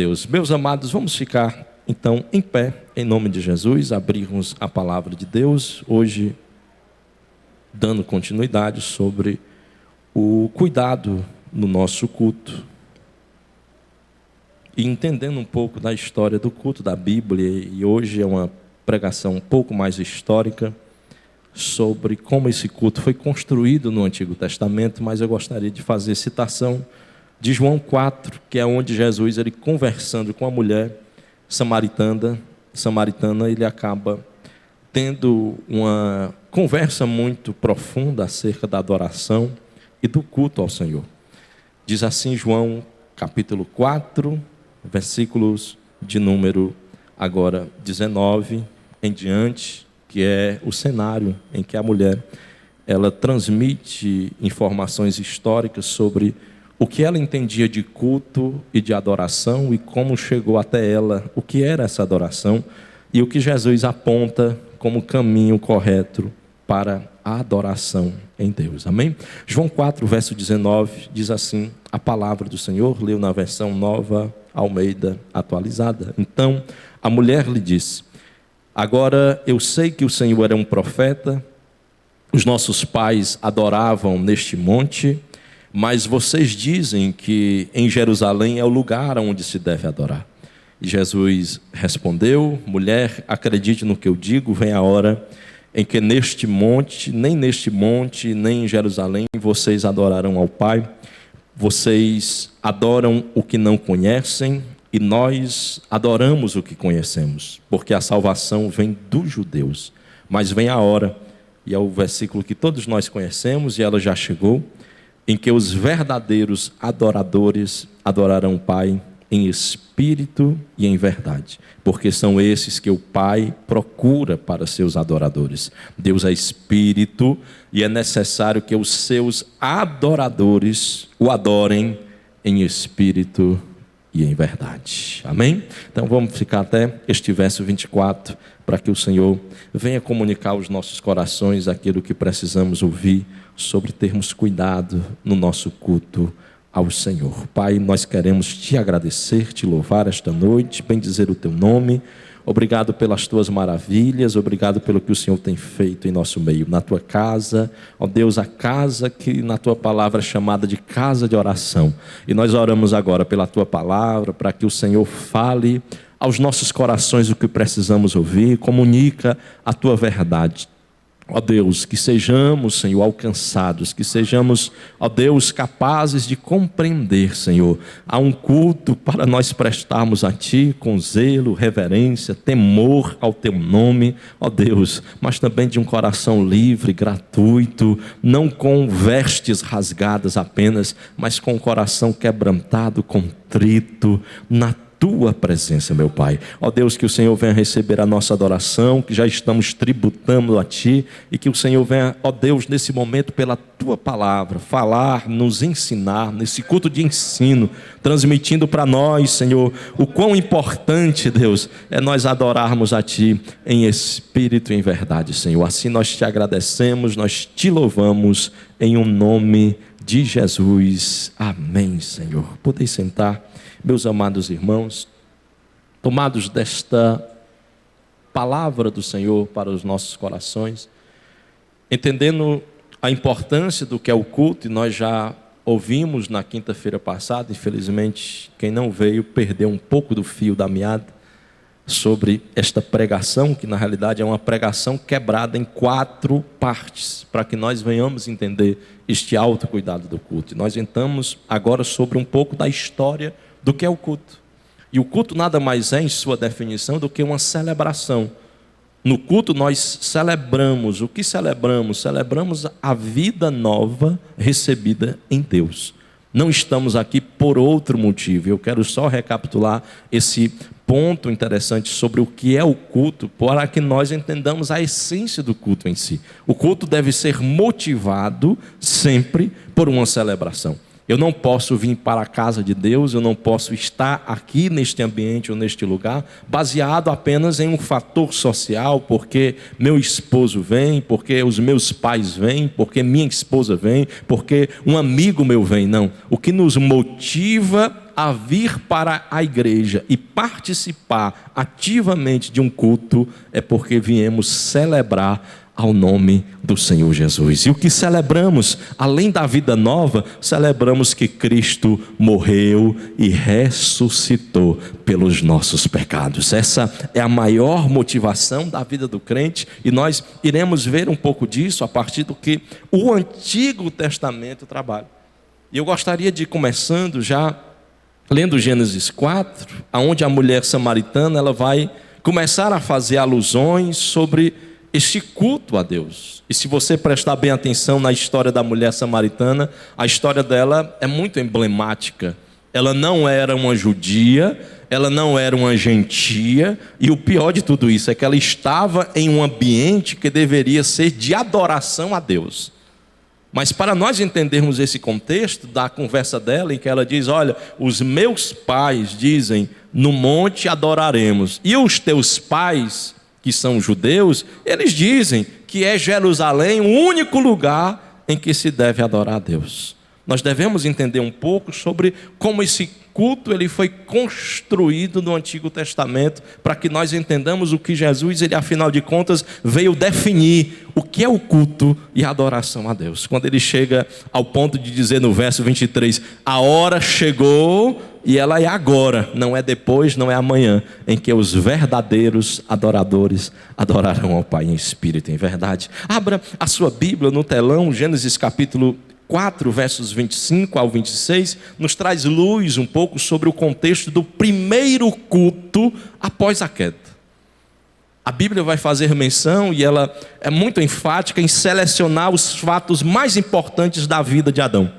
Deus. Meus amados, vamos ficar então em pé, em nome de Jesus, abrirmos a palavra de Deus, hoje dando continuidade sobre o cuidado no nosso culto e entendendo um pouco da história do culto da Bíblia, e hoje é uma pregação um pouco mais histórica sobre como esse culto foi construído no Antigo Testamento, mas eu gostaria de fazer citação de João 4, que é onde Jesus, ele conversando com a mulher samaritana, ele acaba tendo uma conversa muito profunda acerca da adoração e do culto ao Senhor. Diz assim João capítulo 4, versículos de número agora 19 em diante, que é o cenário em que a mulher ela transmite informações históricas sobre o que ela entendia de culto e de adoração e como chegou até ela, o que era essa adoração e o que Jesus aponta como caminho correto para a adoração em Deus. Amém? João 4, verso 19, diz assim a palavra do Senhor, leu na versão Nova Almeida atualizada. Então a mulher lhe disse: agora eu sei que o Senhor era um profeta, os nossos pais adoravam neste monte, mas vocês dizem que em Jerusalém é o lugar onde se deve adorar. E Jesus respondeu: mulher, acredite no que eu digo, vem a hora em que nem neste monte, nem em Jerusalém, vocês adorarão ao Pai. Vocês adoram o que não conhecem, e nós adoramos o que conhecemos, porque a salvação vem dos judeus. Mas vem a hora, e é o versículo que todos nós conhecemos, e ela já chegou, em que os verdadeiros adoradores adorarão o Pai em espírito e em verdade, porque são esses que o Pai procura para seus adoradores. Deus é espírito e é necessário que os seus adoradores o adorem em espírito e em verdade. Amém? Então vamos ficar até este verso 24, para que o Senhor venha comunicar aos nossos corações aquilo que precisamos ouvir sobre termos cuidado no nosso culto ao Senhor. Pai, nós queremos te agradecer, te louvar esta noite, bendizer o teu nome. Obrigado pelas tuas maravilhas, obrigado pelo que o Senhor tem feito em nosso meio, na tua casa, ó Deus, a casa que na tua palavra é chamada de casa de oração. E nós oramos agora pela tua palavra, para que o Senhor fale aos nossos corações o que precisamos ouvir, comunica a tua verdade. Ó Deus, que sejamos, Senhor, alcançados, que sejamos, ó Deus, capazes de compreender, Senhor, há um culto para nós prestarmos a Ti com zelo, reverência, temor ao Teu nome, ó Deus, mas também de um coração livre, gratuito, não com vestes rasgadas apenas, mas com o coração quebrantado, contrito, na tua presença, meu Pai. Ó Deus, que o Senhor venha receber a nossa adoração, que já estamos tributando a Ti, e que o Senhor venha, ó Deus, nesse momento, pela Tua palavra, falar, nos ensinar, nesse culto de ensino, transmitindo para nós, Senhor, o quão importante, Deus, é nós adorarmos a Ti em espírito e em verdade, Senhor. Assim nós Te agradecemos, nós Te louvamos, em um nome de Jesus. Amém, Senhor. Podeis sentar. Meus amados irmãos, tomados desta palavra do Senhor para os nossos corações, entendendo a importância do que é o culto, e nós já ouvimos na quinta-feira passada, infelizmente quem não veio perdeu um pouco do fio da meada, sobre esta pregação, que na realidade é uma pregação quebrada em 4 partes, para que nós venhamos entender este autocuidado do culto. E nós entramos agora sobre um pouco da história do que é o culto. E o culto nada mais é, em sua definição, do que uma celebração. No culto nós celebramos. O que celebramos? Celebramos a vida nova recebida em Deus. Não estamos aqui por outro motivo. Eu quero só recapitular esse ponto interessante sobre o que é o culto, para que nós entendamos a essência do culto em si. O culto deve ser motivado sempre por uma celebração. Eu não posso vir para a casa de Deus, eu não posso estar aqui neste ambiente ou neste lugar baseado apenas em um fator social, porque meu esposo vem, porque os meus pais vêm, porque minha esposa vem, porque um amigo meu vem. Não, o que nos motiva a vir para a igreja e participar ativamente de um culto, é porque viemos celebrar ao nome do Senhor Jesus. E o que celebramos, além da vida nova, celebramos que Cristo morreu e ressuscitou pelos nossos pecados. Essa é a maior motivação da vida do crente, e nós iremos ver um pouco disso a partir do que o Antigo Testamento trabalha. E eu gostaria de ir começando já lendo Gênesis 4, onde a mulher samaritana ela vai começar a fazer alusões sobre este culto a Deus. E se você prestar bem atenção na história da mulher samaritana, a história dela é muito emblemática. Ela não era uma judia, ela não era uma gentia, e o pior de tudo isso é que ela estava em um ambiente que deveria ser de adoração a Deus. Mas para nós entendermos esse contexto da conversa dela, em que ela diz: olha, os meus pais dizem, no monte adoraremos, e os teus pais, que são judeus, eles dizem que é Jerusalém o único lugar em que se deve adorar a Deus. Nós devemos entender um pouco sobre como esse culto ele foi construído no Antigo Testamento, para que nós entendamos o que Jesus, ele afinal de contas, veio definir o que é o culto e a adoração a Deus. Quando ele chega ao ponto de dizer no verso 23, a hora chegou e ela é agora, não é depois, não é amanhã, em que os verdadeiros adoradores adorarão ao Pai em espírito e em verdade. Abra a sua Bíblia no telão, Gênesis capítulo 4, versos 25 ao 26, nos traz luz um pouco sobre o contexto do primeiro culto após a queda. A Bíblia vai fazer menção, e ela é muito enfática em selecionar os fatos mais importantes da vida de Adão.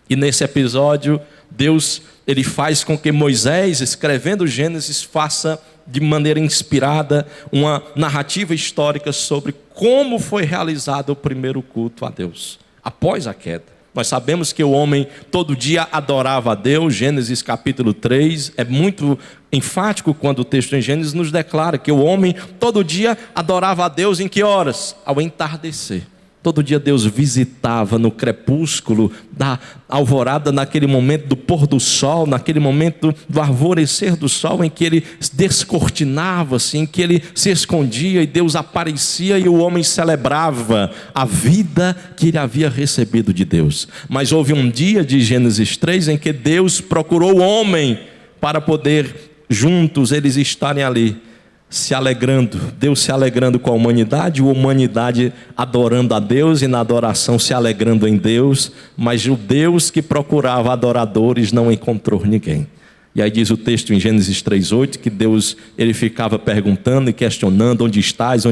E nesse episódio, Deus ele faz com que Moisés, escrevendo Gênesis, faça de maneira inspirada uma narrativa histórica sobre como foi realizado o primeiro culto a Deus, após a queda. Nós sabemos que o homem todo dia adorava a Deus. Gênesis capítulo 3 é muito enfático quando o texto em Gênesis nos declara que o homem todo dia adorava a Deus em que horas? Ao entardecer. Todo dia Deus visitava no crepúsculo da alvorada, naquele momento do pôr do sol, naquele momento do alvorecer do sol, em que ele descortinava-se, em que ele se escondia e Deus aparecia e o homem celebrava a vida que ele havia recebido de Deus. Mas houve um dia de Gênesis 3 em que Deus procurou o homem para poder juntos eles estarem ali, se alegrando, Deus se alegrando com a humanidade adorando a Deus e na adoração se alegrando em Deus, mas o Deus que procurava adoradores não encontrou ninguém. E aí diz o texto em Gênesis 3:8 que Deus ele ficava perguntando e questionando: onde estás,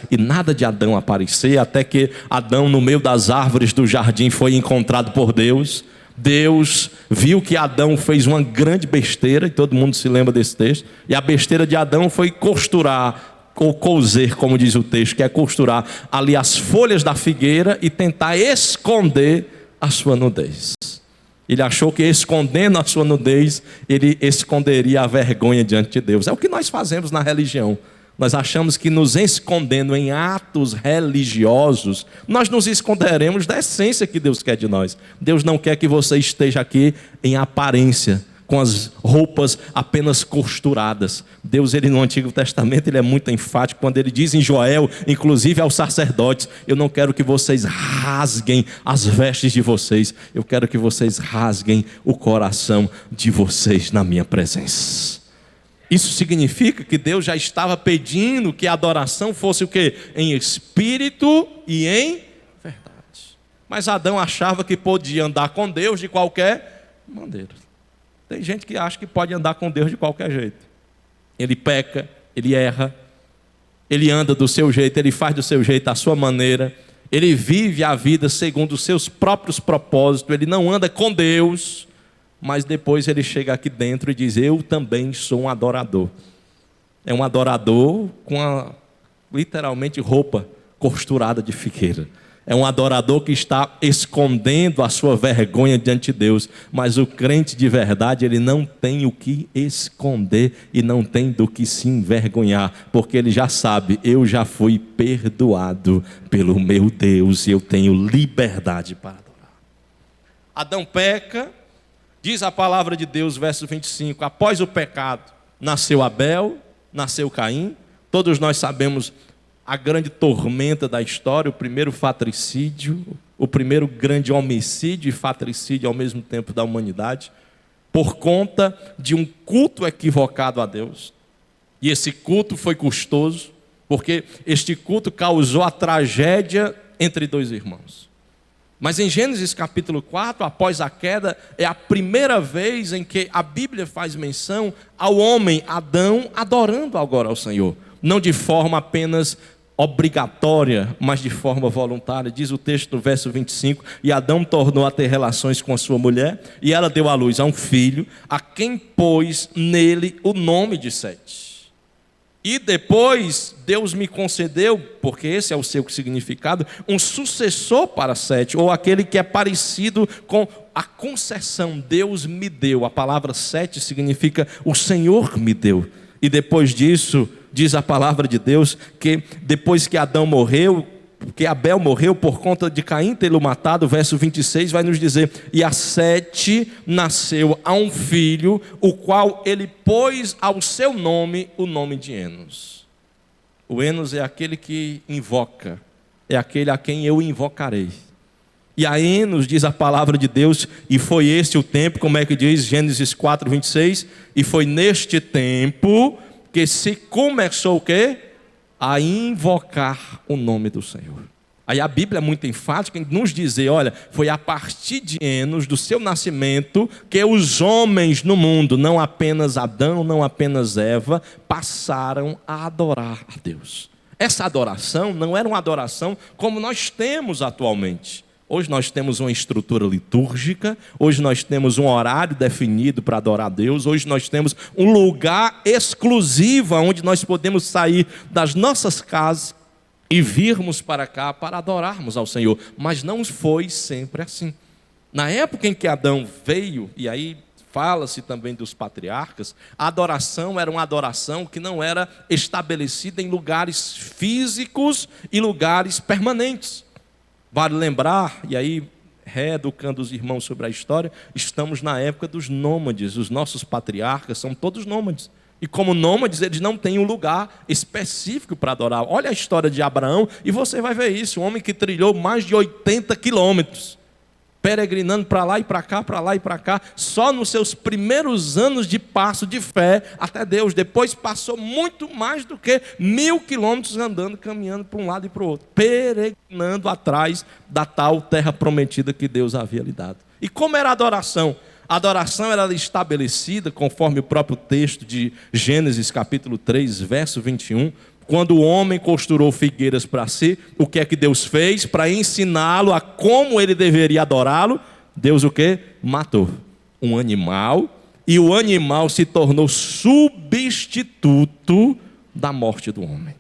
e nada de Adão aparecer, até que Adão no meio das árvores do jardim foi encontrado por Deus. Deus viu que Adão fez uma grande besteira, e todo mundo se lembra desse texto, e a besteira de Adão foi costurar, ou coser, como diz o texto, que é costurar ali as folhas da figueira e tentar esconder a sua nudez. Ele achou que escondendo a sua nudez, ele esconderia a vergonha diante de Deus. É o que nós fazemos na religião. Nós achamos que nos escondendo em atos religiosos, nós nos esconderemos da essência que Deus quer de nós. Deus não quer que você esteja aqui em aparência, com as roupas apenas costuradas. Deus, ele no Antigo Testamento, ele é muito enfático quando ele diz em Joel, inclusive aos sacerdotes: eu não quero que vocês rasguem as vestes de vocês, eu quero que vocês rasguem o coração de vocês na minha presença. Isso significa que Deus já estava pedindo que a adoração fosse o quê? Em espírito e em verdade. Mas Adão achava que podia andar com Deus de qualquer maneira. Tem gente que acha que pode andar com Deus de qualquer jeito. Ele peca, ele erra, ele anda do seu jeito, ele faz do seu jeito, à sua maneira. Ele vive a vida segundo os seus próprios propósitos, ele não anda com Deus. Mas depois ele chega aqui dentro e diz: eu também sou um adorador. É um adorador com literalmente roupa costurada de figueira. É um adorador que está escondendo a sua vergonha diante de Deus. Mas o crente de verdade, ele não tem o que esconder e não tem do que se envergonhar, porque ele já sabe: eu já fui perdoado pelo meu Deus e eu tenho liberdade para adorar. Adão peca, Diz a palavra de Deus, verso 25, após o pecado, nasceu Abel, nasceu Caim. Todos nós sabemos a grande tormenta da história, o primeiro fratricídio, o primeiro grande homicídio e fratricídio ao mesmo tempo da humanidade, por conta de um culto equivocado a Deus. E esse culto foi custoso, porque este culto causou a tragédia entre dois irmãos. Mas em Gênesis capítulo 4, após a queda, é a primeira vez em que a Bíblia faz menção ao homem Adão adorando agora ao Senhor. Não de forma apenas obrigatória, mas de forma voluntária. Diz o texto no verso 25, e Adão tornou a ter relações com a sua mulher, e ela deu à luz a um filho, a quem pôs nele o nome de Sete. E depois Deus me concedeu, porque esse é o seu significado, um sucessor para Sete, ou aquele que é parecido com a concessão. Deus me deu. A palavra Sete significa o Senhor me deu. E depois disso, diz a palavra de Deus, que depois que Adão morreu, que Abel morreu por conta de Caim tê-lo matado, verso 26 vai nos dizer, e a Sete nasceu a um filho, o qual ele pôs ao seu nome o nome de Enos. O Enos é aquele que invoca, é aquele a quem eu invocarei. E a Enos, diz a palavra de Deus, e foi este o tempo, como é que diz Gênesis 4, 26, e foi neste tempo que se começou o quê? A invocar o nome do Senhor. Aí a Bíblia é muito enfática em nos dizer, olha, foi a partir de Enos, do seu nascimento, que os homens no mundo, não apenas Adão, não apenas Eva, passaram a adorar a Deus. Essa adoração não era uma adoração como nós temos atualmente. Hoje nós temos uma estrutura litúrgica, hoje nós temos um horário definido para adorar a Deus, hoje nós temos um lugar exclusivo onde nós podemos sair das nossas casas e virmos para cá para adorarmos ao Senhor. Mas não foi sempre assim. Na época em que Adão veio, e aí fala-se também dos patriarcas, a adoração era uma adoração que não era estabelecida em lugares físicos e lugares permanentes. Vale lembrar, e aí reeducando os irmãos sobre a história, estamos na época dos nômades, os nossos patriarcas são todos nômades. E como nômades, eles não têm um lugar específico para adorar. Olha a história de Abraão e você vai ver isso, um homem que trilhou mais de 80 quilômetros, peregrinando para lá e para cá, para lá e para cá, só nos seus primeiros anos de passo de fé até Deus. Depois passou muito mais do que 1000 quilômetros andando, caminhando para um lado e para o outro, peregrinando atrás da tal terra prometida que Deus havia lhe dado. E como era a adoração? A adoração era estabelecida, conforme o próprio texto de Gênesis capítulo 3, verso 21, quando o homem costurou figueiras para si, o que é que Deus fez? Para ensiná-lo a como ele deveria adorá-lo, Deus o quê? Matou um animal, e o animal se tornou substituto da morte do homem.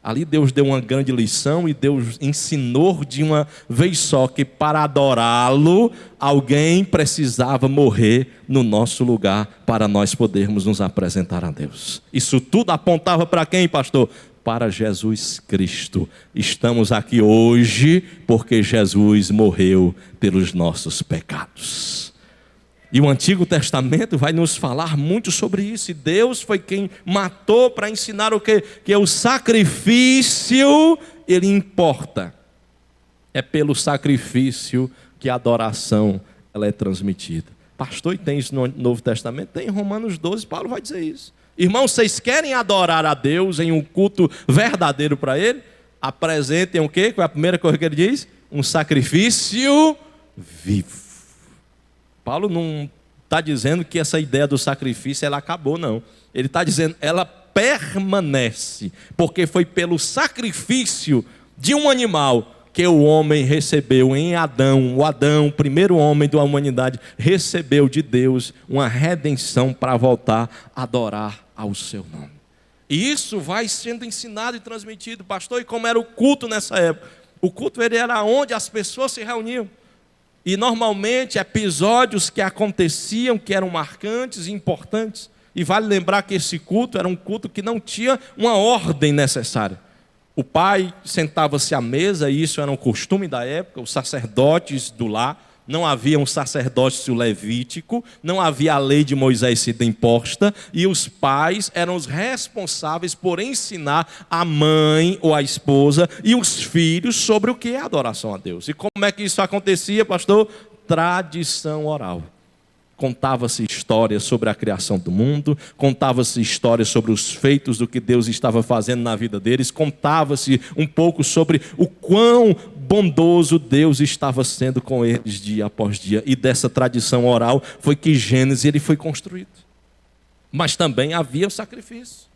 Ali Deus deu uma grande lição e Deus ensinou de uma vez só que para adorá-lo, alguém precisava morrer no nosso lugar para nós podermos nos apresentar a Deus. Isso tudo apontava para quem, pastor? Para Jesus Cristo. Estamos aqui hoje porque Jesus morreu pelos nossos pecados. E o Antigo Testamento vai nos falar muito sobre isso. E Deus foi quem matou para ensinar o quê? Que o sacrifício, ele importa. É pelo sacrifício que a adoração ela é transmitida. Pastor, e tem isso no Novo Testamento? Tem em Romanos 12, Paulo vai dizer isso. Irmãos, vocês querem adorar a Deus em um culto verdadeiro para Ele? Apresentem o quê? Qual é a primeira coisa que ele diz? Um sacrifício vivo. Paulo não está dizendo que essa ideia do sacrifício ela acabou, não. Ele está dizendo ela permanece, porque foi pelo sacrifício de um animal que o homem recebeu em Adão. O Adão, o primeiro homem da humanidade, recebeu de Deus uma redenção para voltar a adorar ao seu nome. E isso vai sendo ensinado e transmitido, pastor. E como era o culto nessa época? O culto ele era onde as pessoas se reuniam. E normalmente episódios que aconteciam, que eram marcantes e importantes. E vale lembrar que esse culto era um culto que não tinha uma ordem necessária. O pai sentava-se à mesa, e isso era um costume da época, os sacerdotes do lar, Não havia um sacerdócio levítico, não havia a lei de Moisés sendo imposta, e os pais eram os responsáveis por ensinar a mãe ou a esposa e os filhos sobre o que é adoração a Deus. E como é que isso acontecia, pastor? Tradição oral. Contava-se histórias sobre a criação do mundo, contava-se histórias sobre os feitos do que Deus estava fazendo na vida deles, contava-se um pouco sobre o quão bondoso Deus estava sendo com eles dia após dia. E dessa tradição oral foi que Gênesis ele foi construído. Mas também havia o sacrifício.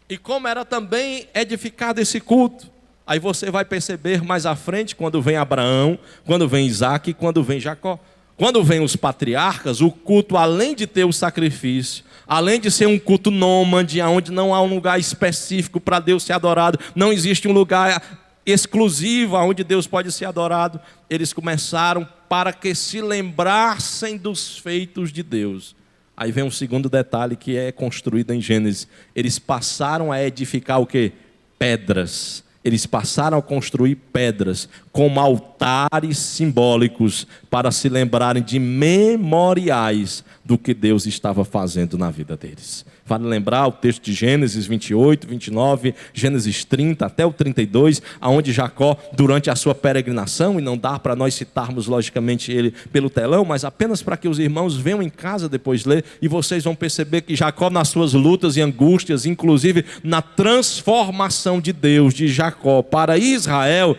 E como era também edificado esse culto? Aí você vai perceber mais à frente, quando vem Abraão, quando vem Isaac e quando vem Jacó. Quando vem os patriarcas, o culto, além de ter o sacrifício, além de ser um culto nômade, onde não há um lugar específico para Deus ser adorado, não existe um lugar exclusivo onde Deus pode ser adorado, eles começaram para que se lembrassem dos feitos de Deus. Aí vem um segundo detalhe que é construído em Gênesis. Eles passaram a edificar o quê? Pedras. Eles passaram a construir pedras como altares simbólicos para se lembrarem de memoriais do que Deus estava fazendo na vida deles. Vale lembrar o texto de Gênesis 28, 29, Gênesis 30 até o 32, onde Jacó, durante a sua peregrinação, e não dá para nós citarmos logicamente ele pelo telão, mas apenas para que os irmãos venham em casa depois ler, e vocês vão perceber que Jacó, nas suas lutas e angústias, inclusive na transformação de Deus de Jacó para Israel,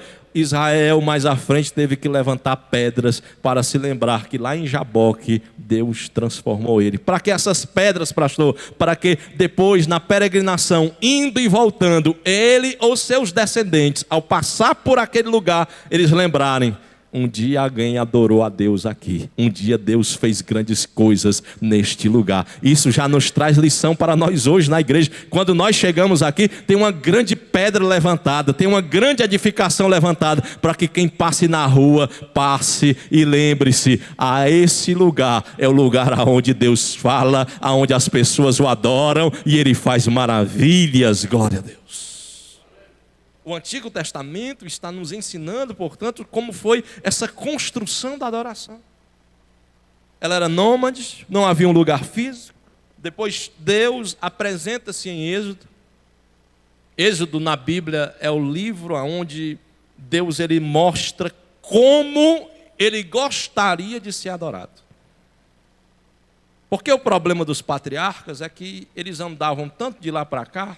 mais à frente teve que levantar pedras para se lembrar que lá em Jaboque Deus transformou ele. Para que essas pedras, pastor? Para que depois na peregrinação, indo e voltando, ele ou seus descendentes, ao passar por aquele lugar, eles lembrarem: um dia alguém adorou a Deus aqui. Um dia Deus fez grandes coisas neste lugar. Isso já nos traz lição para nós hoje na igreja. Quando nós chegamos aqui, tem uma grande pedra levantada, tem uma grande edificação levantada, para que quem passe na rua, passe e lembre-se: esse lugar é o lugar aonde Deus fala, aonde as pessoas o adoram e Ele faz maravilhas. Glória a Deus. O Antigo Testamento está nos ensinando, portanto, como foi essa construção da adoração. Ela era nômade, não havia um lugar físico. Depois Deus apresenta-se em Êxodo. Êxodo na Bíblia é o livro onde Deus ele mostra como ele gostaria de ser adorado. Porque o problema dos patriarcas é que eles andavam tanto de lá para cá,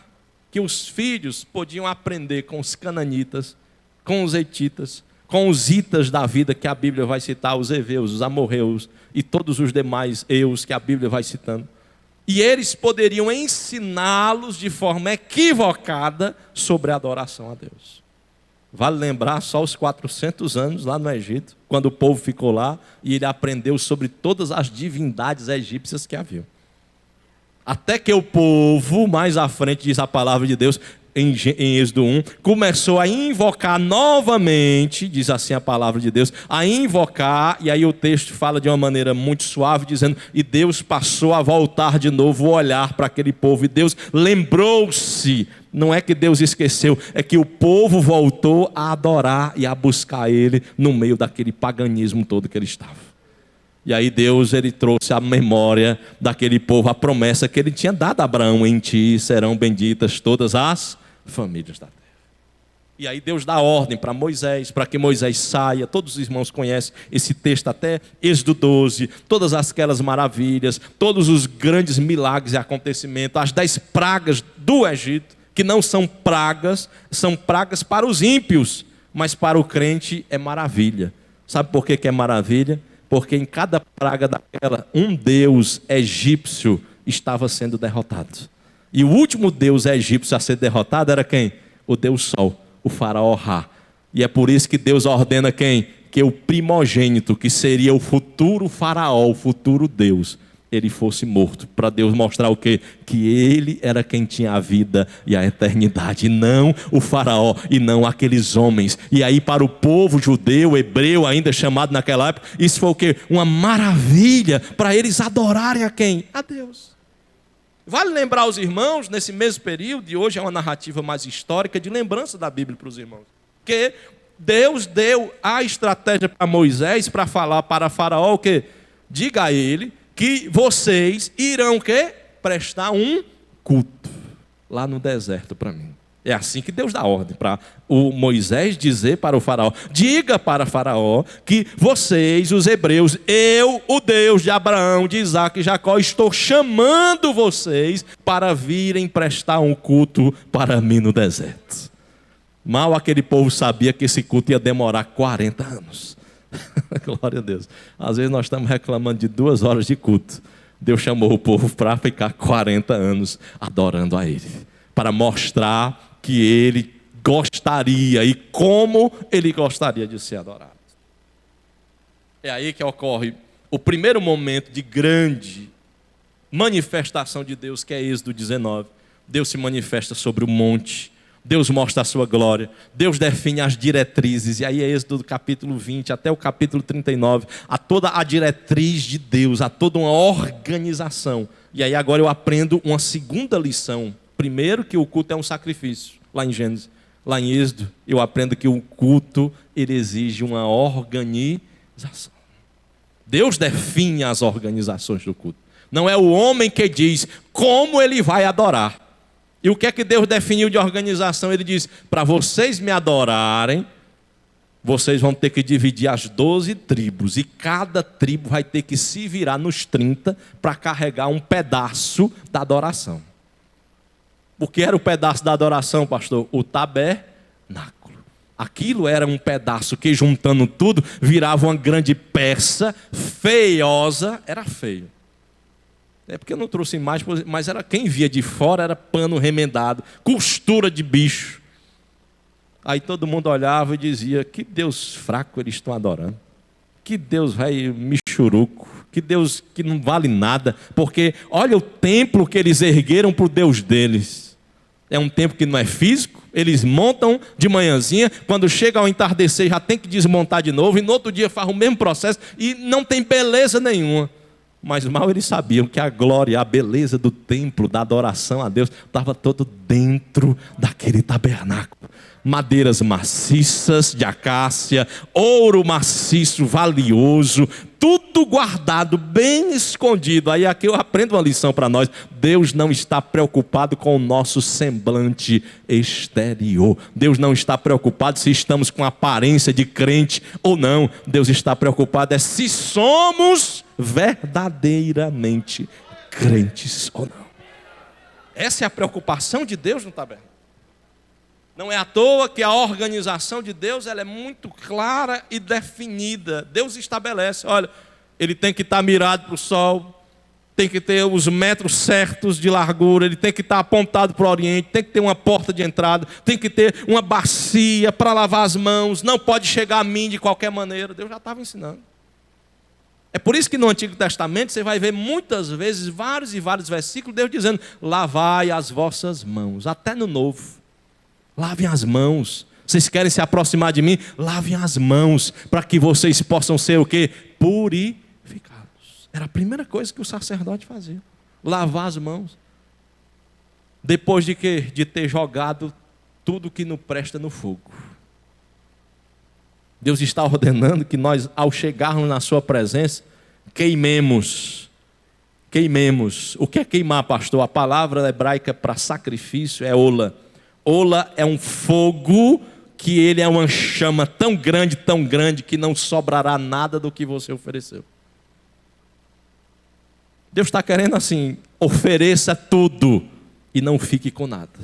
que os filhos podiam aprender com os cananitas, com os hetitas, com os itas da vida que a Bíblia vai citar, os heveus, os amorreus e todos os demais eus que a Bíblia vai citando. E eles poderiam ensiná-los de forma equivocada sobre a adoração a Deus. Vale lembrar só os 400 anos lá no Egito, quando o povo ficou lá e ele aprendeu sobre todas as divindades egípcias que haviam. Até que o povo, mais à frente diz a palavra de Deus, em Êxodo 1, começou a invocar novamente, diz assim a palavra de Deus, a invocar, e aí o texto fala de uma maneira muito suave, dizendo: e Deus passou a voltar de novo o olhar para aquele povo, e Deus lembrou-se, não é que Deus esqueceu, é que o povo voltou a adorar e a buscar Ele no meio daquele paganismo todo que ele estava. E aí Deus ele trouxe à memória daquele povo a promessa que ele tinha dado a Abraão: em ti serão benditas todas as famílias da terra. E aí Deus dá ordem para Moisés, para que Moisés saia. Todos os irmãos conhecem esse texto até Êxodo 12, todas aquelas maravilhas, todos os grandes milagres e acontecimentos, as 10 pragas do Egito, que não são pragas, são pragas para os ímpios, mas para o crente é maravilha. Sabe por que é maravilha? Porque em cada praga daquela, um deus egípcio estava sendo derrotado. E o último deus egípcio a ser derrotado era quem? O deus Sol, o faraó Ra. E é por isso que Deus ordena quem? Que o primogênito, que seria o futuro faraó, o futuro Deus, ele fosse morto, para Deus mostrar o quê? Que ele era quem tinha a vida e a eternidade, e não o faraó, e não aqueles homens. E aí para o povo judeu, hebreu, ainda chamado naquela época, isso foi o quê? Uma maravilha, para eles adorarem a quem? A Deus. Vale lembrar os irmãos, nesse mesmo período, e hoje é uma narrativa mais histórica, de lembrança da Bíblia para os irmãos, que Deus deu a estratégia para Moisés para falar para Faraó o quê? Diga a ele que vocês irão o quê? Prestar um culto lá no deserto para mim. É assim que Deus dá ordem para o Moisés dizer para o Faraó: diga para Faraó que vocês, os hebreus, eu, o Deus de Abraão, de Isaac e Jacó, estou chamando vocês para virem prestar um culto para mim no deserto. Mal aquele povo sabia que esse culto ia demorar 40 anos. Glória a Deus. Às vezes nós estamos reclamando de 2 horas de culto. Deus chamou o povo para ficar 40 anos adorando a Ele, para mostrar que Ele gostaria e como Ele gostaria de ser adorado. É aí que ocorre o primeiro momento de grande manifestação de Deus, que é Êxodo 19. Deus se manifesta sobre o monte, Deus mostra a sua glória, Deus define as diretrizes, e aí é Êxodo do capítulo 20 até o capítulo 39, há toda a diretriz de Deus, há toda uma organização. E aí agora eu aprendo uma segunda lição. Primeiro, que o culto é um sacrifício, lá em Gênesis. Lá em Êxodo, eu aprendo que o culto, ele exige uma organização. Deus define as organizações do culto. Não é o homem que diz como ele vai adorar. E o que é que Deus definiu de organização? Ele diz: para vocês me adorarem, vocês vão ter que dividir as 12 tribos. E cada tribo vai ter que se virar nos 30 para carregar um pedaço da adoração. O que era o pedaço da adoração, pastor? O tabernáculo. Aquilo era um pedaço que, juntando tudo, virava uma grande peça feiosa. Era feio. É porque eu não trouxe imagem, mas era, quem via de fora era pano remendado, costura de bicho. Aí todo mundo olhava e dizia: que Deus fraco eles estão adorando. Que Deus velho michuruco. Que Deus que não vale nada. Porque olha o templo que eles ergueram para o Deus deles. É um templo que não é físico. Eles montam de manhãzinha, quando chega ao entardecer já tem que desmontar de novo, e no outro dia faz o mesmo processo e não tem beleza nenhuma. Mas mal eles sabiam que a glória, a beleza do templo, da adoração a Deus, estava todo dentro daquele tabernáculo. Madeiras maciças de acácia, ouro maciço, valioso, tudo guardado, bem escondido. Aí aqui eu aprendo uma lição para nós: Deus não está preocupado com o nosso semblante exterior. Deus não está preocupado se estamos com aparência de crente ou não. Deus está preocupado se somos verdadeiramente crentes ou não. Essa é a preocupação de Deus no tabernáculo. Não é à toa que a organização de Deus ela é muito clara e definida. Deus estabelece: olha, ele tem que estar mirado para o sol, tem que ter os metros certos de largura, ele tem que estar apontado para o oriente, tem que ter uma porta de entrada, tem que ter uma bacia para lavar as mãos, não pode chegar a mim de qualquer maneira. Deus já estava ensinando. É por isso que no Antigo Testamento você vai ver muitas vezes vários e vários versículos Deus dizendo: lavai as vossas mãos. Até no Novo: lavem as mãos. Vocês querem se aproximar de mim? Lavem as mãos, para que vocês possam ser o quê? Purificados. Era a primeira coisa que o sacerdote fazia: lavar as mãos. Depois de quê? De ter jogado tudo que não presta no fogo. Deus está ordenando que nós, ao chegarmos na sua presença, queimemos. Queimemos. O que é queimar, pastor? A palavra hebraica para sacrifício é ola. Ola é um fogo que ele é uma chama tão grande, que não sobrará nada do que você ofereceu. Deus está querendo assim: ofereça tudo e não fique com nada.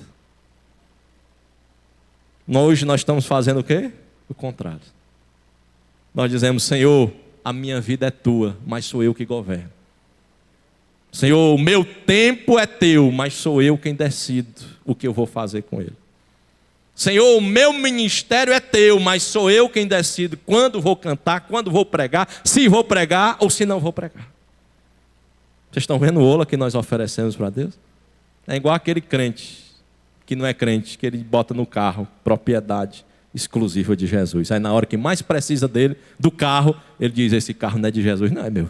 Hoje nós estamos fazendo o quê? O contrário. Nós dizemos: Senhor, a minha vida é tua, mas sou eu que governo. Senhor, o meu tempo é teu, mas sou eu quem decido o que eu vou fazer com ele. Senhor, o meu ministério é teu, mas sou eu quem decido quando vou cantar, quando vou pregar, se vou pregar ou se não vou pregar. Vocês estão vendo o ola que nós oferecemos para Deus? É igual aquele crente que não é crente, que ele bota no carro propriedade exclusiva de Jesus. Aí na hora que mais precisa dele, do carro, ele diz: esse carro não é de Jesus, não é meu.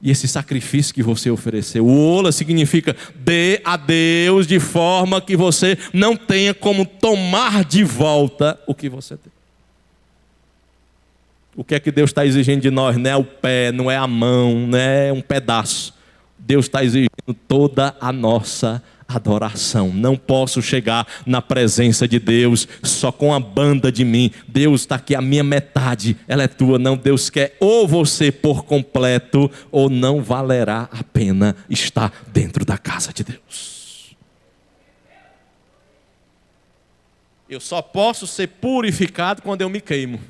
E esse sacrifício que você ofereceu, o ola significa dê a Deus de forma que você não tenha como tomar de volta o que você tem. O que é que Deus está exigindo de nós? Não é o pé, não é a mão, não é um pedaço. Deus está exigindo toda a nossa adoração. Não posso chegar na presença de Deus só com a banda de mim. Deus está aqui, a minha metade, ela é tua. Não, Deus quer ou você por completo, ou não valerá a pena estar dentro da casa de Deus. Eu só posso ser purificado quando eu me queimo.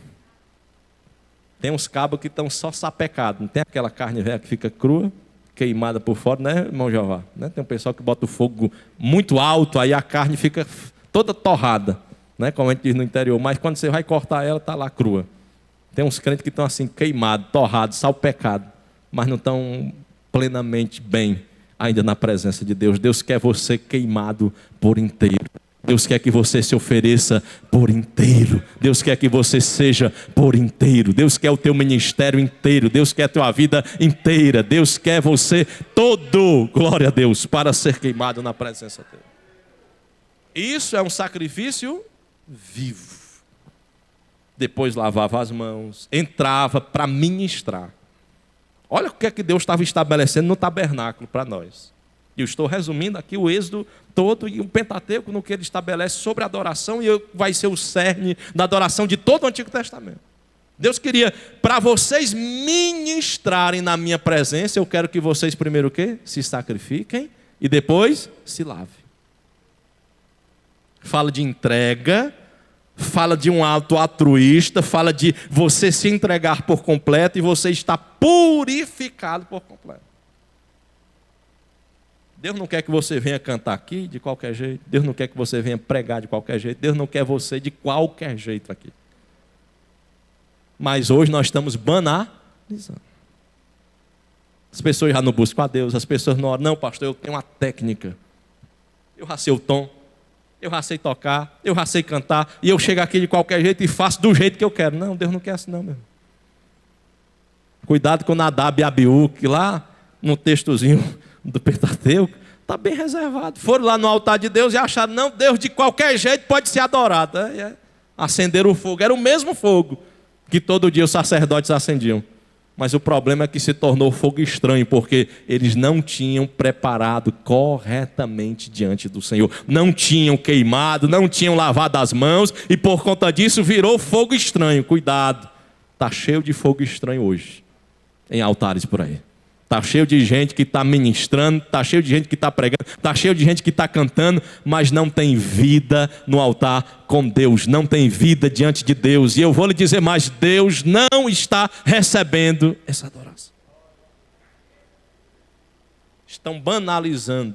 Tem uns cabos que estão só sapecados. Não tem aquela carne velha que fica crua, queimada por fora, né, irmão Jeová? Né? Tem um pessoal que bota o fogo muito alto, aí a carne fica toda torrada, né? Como a gente diz no interior. Mas quando você vai cortar ela, está lá crua. Tem uns crentes que estão assim, queimados, torrados, salpecados, mas não estão plenamente bem ainda na presença de Deus. Deus quer você queimado por inteiro. Deus quer que você se ofereça por inteiro. Deus quer que você seja por inteiro. Deus quer o teu ministério inteiro. Deus quer a tua vida inteira. Deus quer você todo, glória a Deus, para ser queimado na presença dele. Isso é um sacrifício vivo. Depois lavava as mãos, entrava para ministrar. Olha o que é que Deus estava estabelecendo no tabernáculo para nós. Eu estou resumindo aqui o Êxodo todo e o Pentateuco no que ele estabelece sobre a adoração, e vai ser o cerne da adoração de todo o Antigo Testamento. Deus queria, para vocês ministrarem na minha presença, eu quero que vocês primeiro o quê? Se sacrifiquem e depois se lavem. Fala de entrega, fala de um ato altruísta, fala de você se entregar por completo e você está purificado por completo. Deus não quer que você venha cantar aqui de qualquer jeito. Deus não quer que você venha pregar de qualquer jeito. Deus não quer você de qualquer jeito aqui. Mas hoje nós estamos banalizando. As pessoas já não buscam a Deus. As pessoas não oram. Não, pastor, eu tenho uma técnica. Eu já sei o tom. Eu já sei tocar. Eu já sei cantar. E eu chego aqui de qualquer jeito e faço do jeito que eu quero. Não, Deus não quer assim não, meu. Cuidado com Nadab e Abiú, que lá no textozinho do Pentateuco, está bem reservado. Foram lá no altar de Deus e acharam, não, Deus de qualquer jeito pode ser adorado. Acenderam o fogo, era o mesmo fogo que todo dia os sacerdotes acendiam. Mas o problema é que se tornou fogo estranho, porque eles não tinham preparado corretamente diante do Senhor. Não tinham queimado, não tinham lavado as mãos, e por conta disso virou fogo estranho. Cuidado, está cheio de fogo estranho hoje, em altares por aí. Está cheio de gente que está ministrando, está cheio de gente que está pregando, está cheio de gente que está cantando, mas não tem vida no altar com Deus, não tem vida diante de Deus. E eu vou lhe dizer mais, Deus não está recebendo essa adoração. Estão banalizando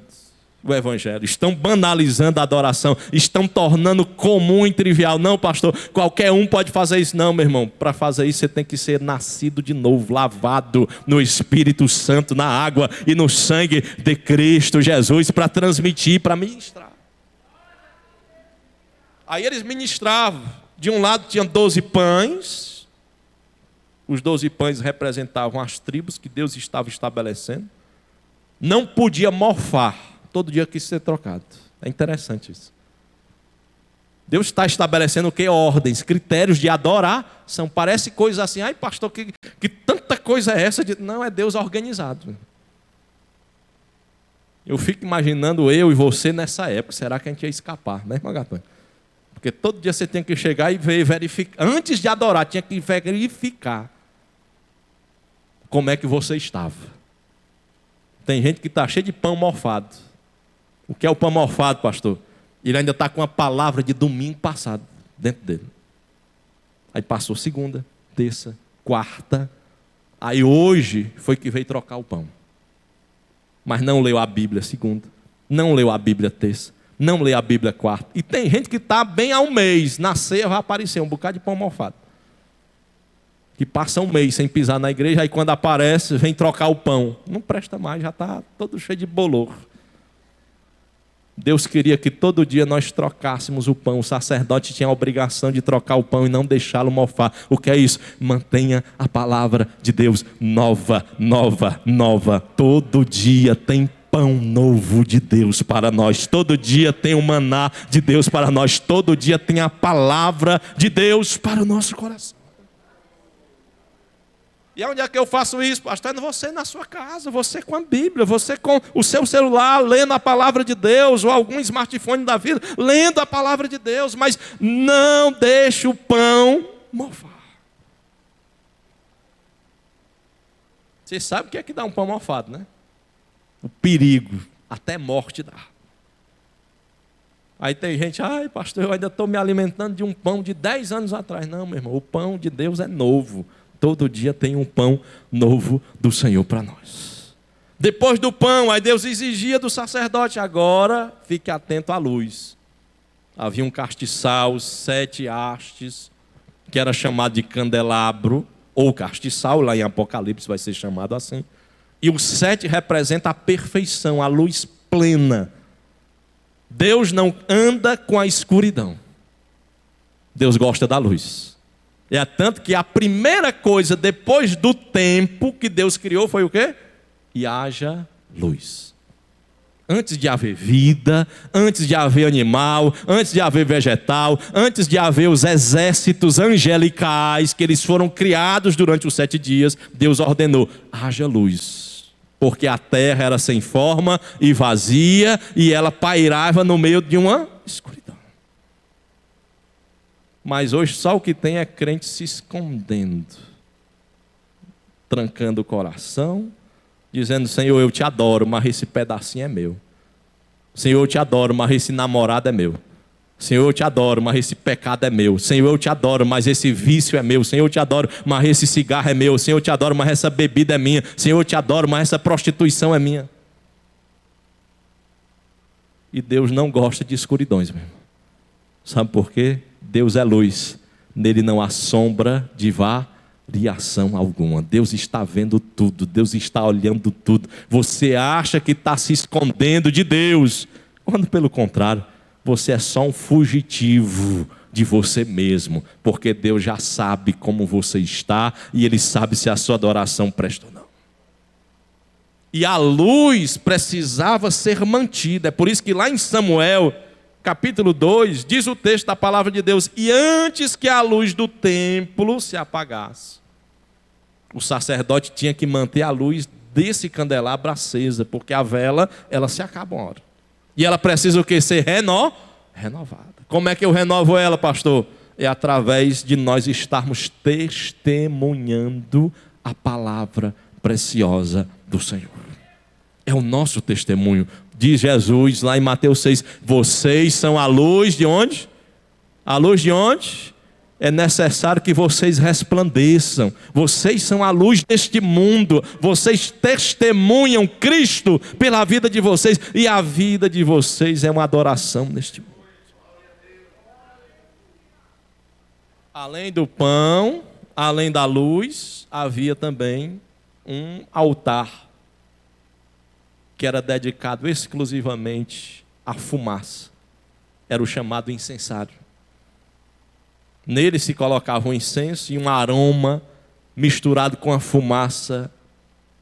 o Evangelho, estão banalizando a adoração, estão tornando comum e trivial. Não, pastor, qualquer um pode fazer isso. Não, meu irmão, para fazer isso você tem que ser nascido de novo, lavado no Espírito Santo, na água e no sangue de Cristo Jesus, para transmitir, para ministrar. Aí eles ministravam, de um lado tinha 12 pães, os 12 pães representavam as tribos que Deus estava estabelecendo, não podia morfar. Todo dia quis ser trocado. É interessante isso. Deus está estabelecendo o que? Ordens, critérios de adoração. Parece coisa assim, ai pastor, que tanta coisa é essa? Não, é Deus organizado. Eu fico imaginando eu e você nessa época. Será que a gente ia escapar, né, irmão Gatão? Porque todo dia você tem que chegar e verificar. Antes de adorar, tinha que verificar como é que você estava. Tem gente que está cheio de pão morfado. O que é o pão morfado, pastor? Ele ainda está com a palavra de domingo passado dentro dele. Aí passou segunda, terça, quarta. Aí hoje foi que veio trocar o pão. Mas não leu a Bíblia segunda, não leu a Bíblia terça, não leu a Bíblia quarta. E tem gente que está bem há um mês. Na ceia vai aparecer um bocado de pão morfado. Que passa um mês sem pisar na igreja, aí quando aparece, vem trocar o pão. Não presta mais, já está todo cheio de bolor. Deus queria que todo dia nós trocássemos o pão. O sacerdote tinha a obrigação de trocar o pão e não deixá-lo mofar. O que é isso? Mantenha a palavra de Deus nova, nova, nova. Todo dia tem pão novo de Deus para nós. Todo dia tem o maná de Deus para nós. Todo dia tem a palavra de Deus para o nosso coração. E onde é que eu faço isso, pastor? É você na sua casa, você com a Bíblia, você com o seu celular, lendo a palavra de Deus, ou algum smartphone da vida, lendo a palavra de Deus, mas não deixe o pão mofar. Você sabe o que é que dá um pão mofado, né? O perigo, até morte dá. Aí tem gente, ai pastor, eu ainda estou me alimentando de um pão de 10 anos atrás. Não, meu irmão, o pão de Deus é novo. Todo dia tem um pão novo do Senhor para nós. Depois do pão, aí Deus exigia do sacerdote, agora fique atento à luz. Havia um castiçal, 7 hastes, que era chamado de candelabro, ou castiçal, lá em Apocalipse vai ser chamado assim. E o 7 representa a perfeição, a luz plena. Deus não anda com a escuridão. Deus gosta da luz. É tanto que a primeira coisa depois do tempo que Deus criou foi o quê? E haja luz. Antes de haver vida, antes de haver animal, antes de haver vegetal, antes de haver os exércitos angelicais, que eles foram criados durante os 7 dias, Deus ordenou, haja luz. Porque a terra era sem forma e vazia, e ela pairava no meio de uma escuridão. Mas hoje só o que tem é crente se escondendo, trancando o coração, dizendo, Senhor, eu te adoro, mas esse pedacinho é meu. Senhor, eu te adoro, mas esse namorado é meu. Senhor, eu te adoro, mas esse pecado é meu. Senhor, eu te adoro, mas esse vício é meu. Senhor, eu te adoro, mas esse cigarro é meu. Senhor, eu te adoro, mas essa bebida é minha. Senhor, eu te adoro, mas essa prostituição é minha. E Deus não gosta de escuridões, meu irmão. Sabe por quê? Deus é luz, nele não há sombra de variação alguma. Deus está vendo tudo, Deus está olhando tudo. Você acha que está se escondendo de Deus, quando pelo contrário, você é só um fugitivo de você mesmo, porque Deus já sabe como você está e Ele sabe se a sua adoração presta ou não. E a luz precisava ser mantida, é por isso que lá em Samuel, capítulo 2, diz o texto da palavra de Deus, e antes que a luz do templo se apagasse, o sacerdote tinha que manter a luz desse candelabro acesa, porque a vela, ela se acaba uma hora. E ela precisa o quê? Ser renovada. Como é que eu renovo ela, pastor? É através de nós estarmos testemunhando a palavra preciosa do Senhor. É o nosso testemunho. Diz Jesus lá em Mateus 6, vocês são a luz de onde? A luz de onde? É necessário que vocês resplandeçam. Vocês são a luz deste mundo. Vocês testemunham Cristo pela vida de vocês. E a vida de vocês é uma adoração neste mundo. Além do pão, além da luz, havia também um altar que era dedicado exclusivamente à fumaça. Era o chamado incensário. Nele se colocava um incenso e um aroma misturado com a fumaça.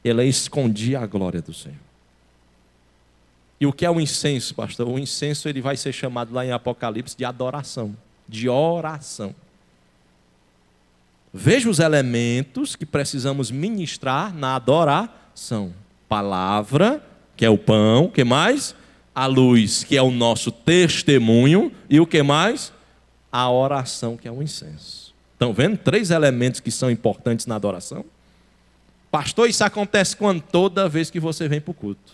Ela escondia a glória do Senhor. E o que é o incenso, pastor? O incenso ele vai ser chamado lá em Apocalipse de adoração, de oração. Veja os elementos que precisamos ministrar na adoração. Palavra, que é o pão, o que mais? A luz, que é o nosso testemunho, e o que mais? A oração, que é o incenso. Estão vendo? 3 elementos que são importantes na adoração. Pastor, isso acontece quando? Toda vez que você vem para o culto.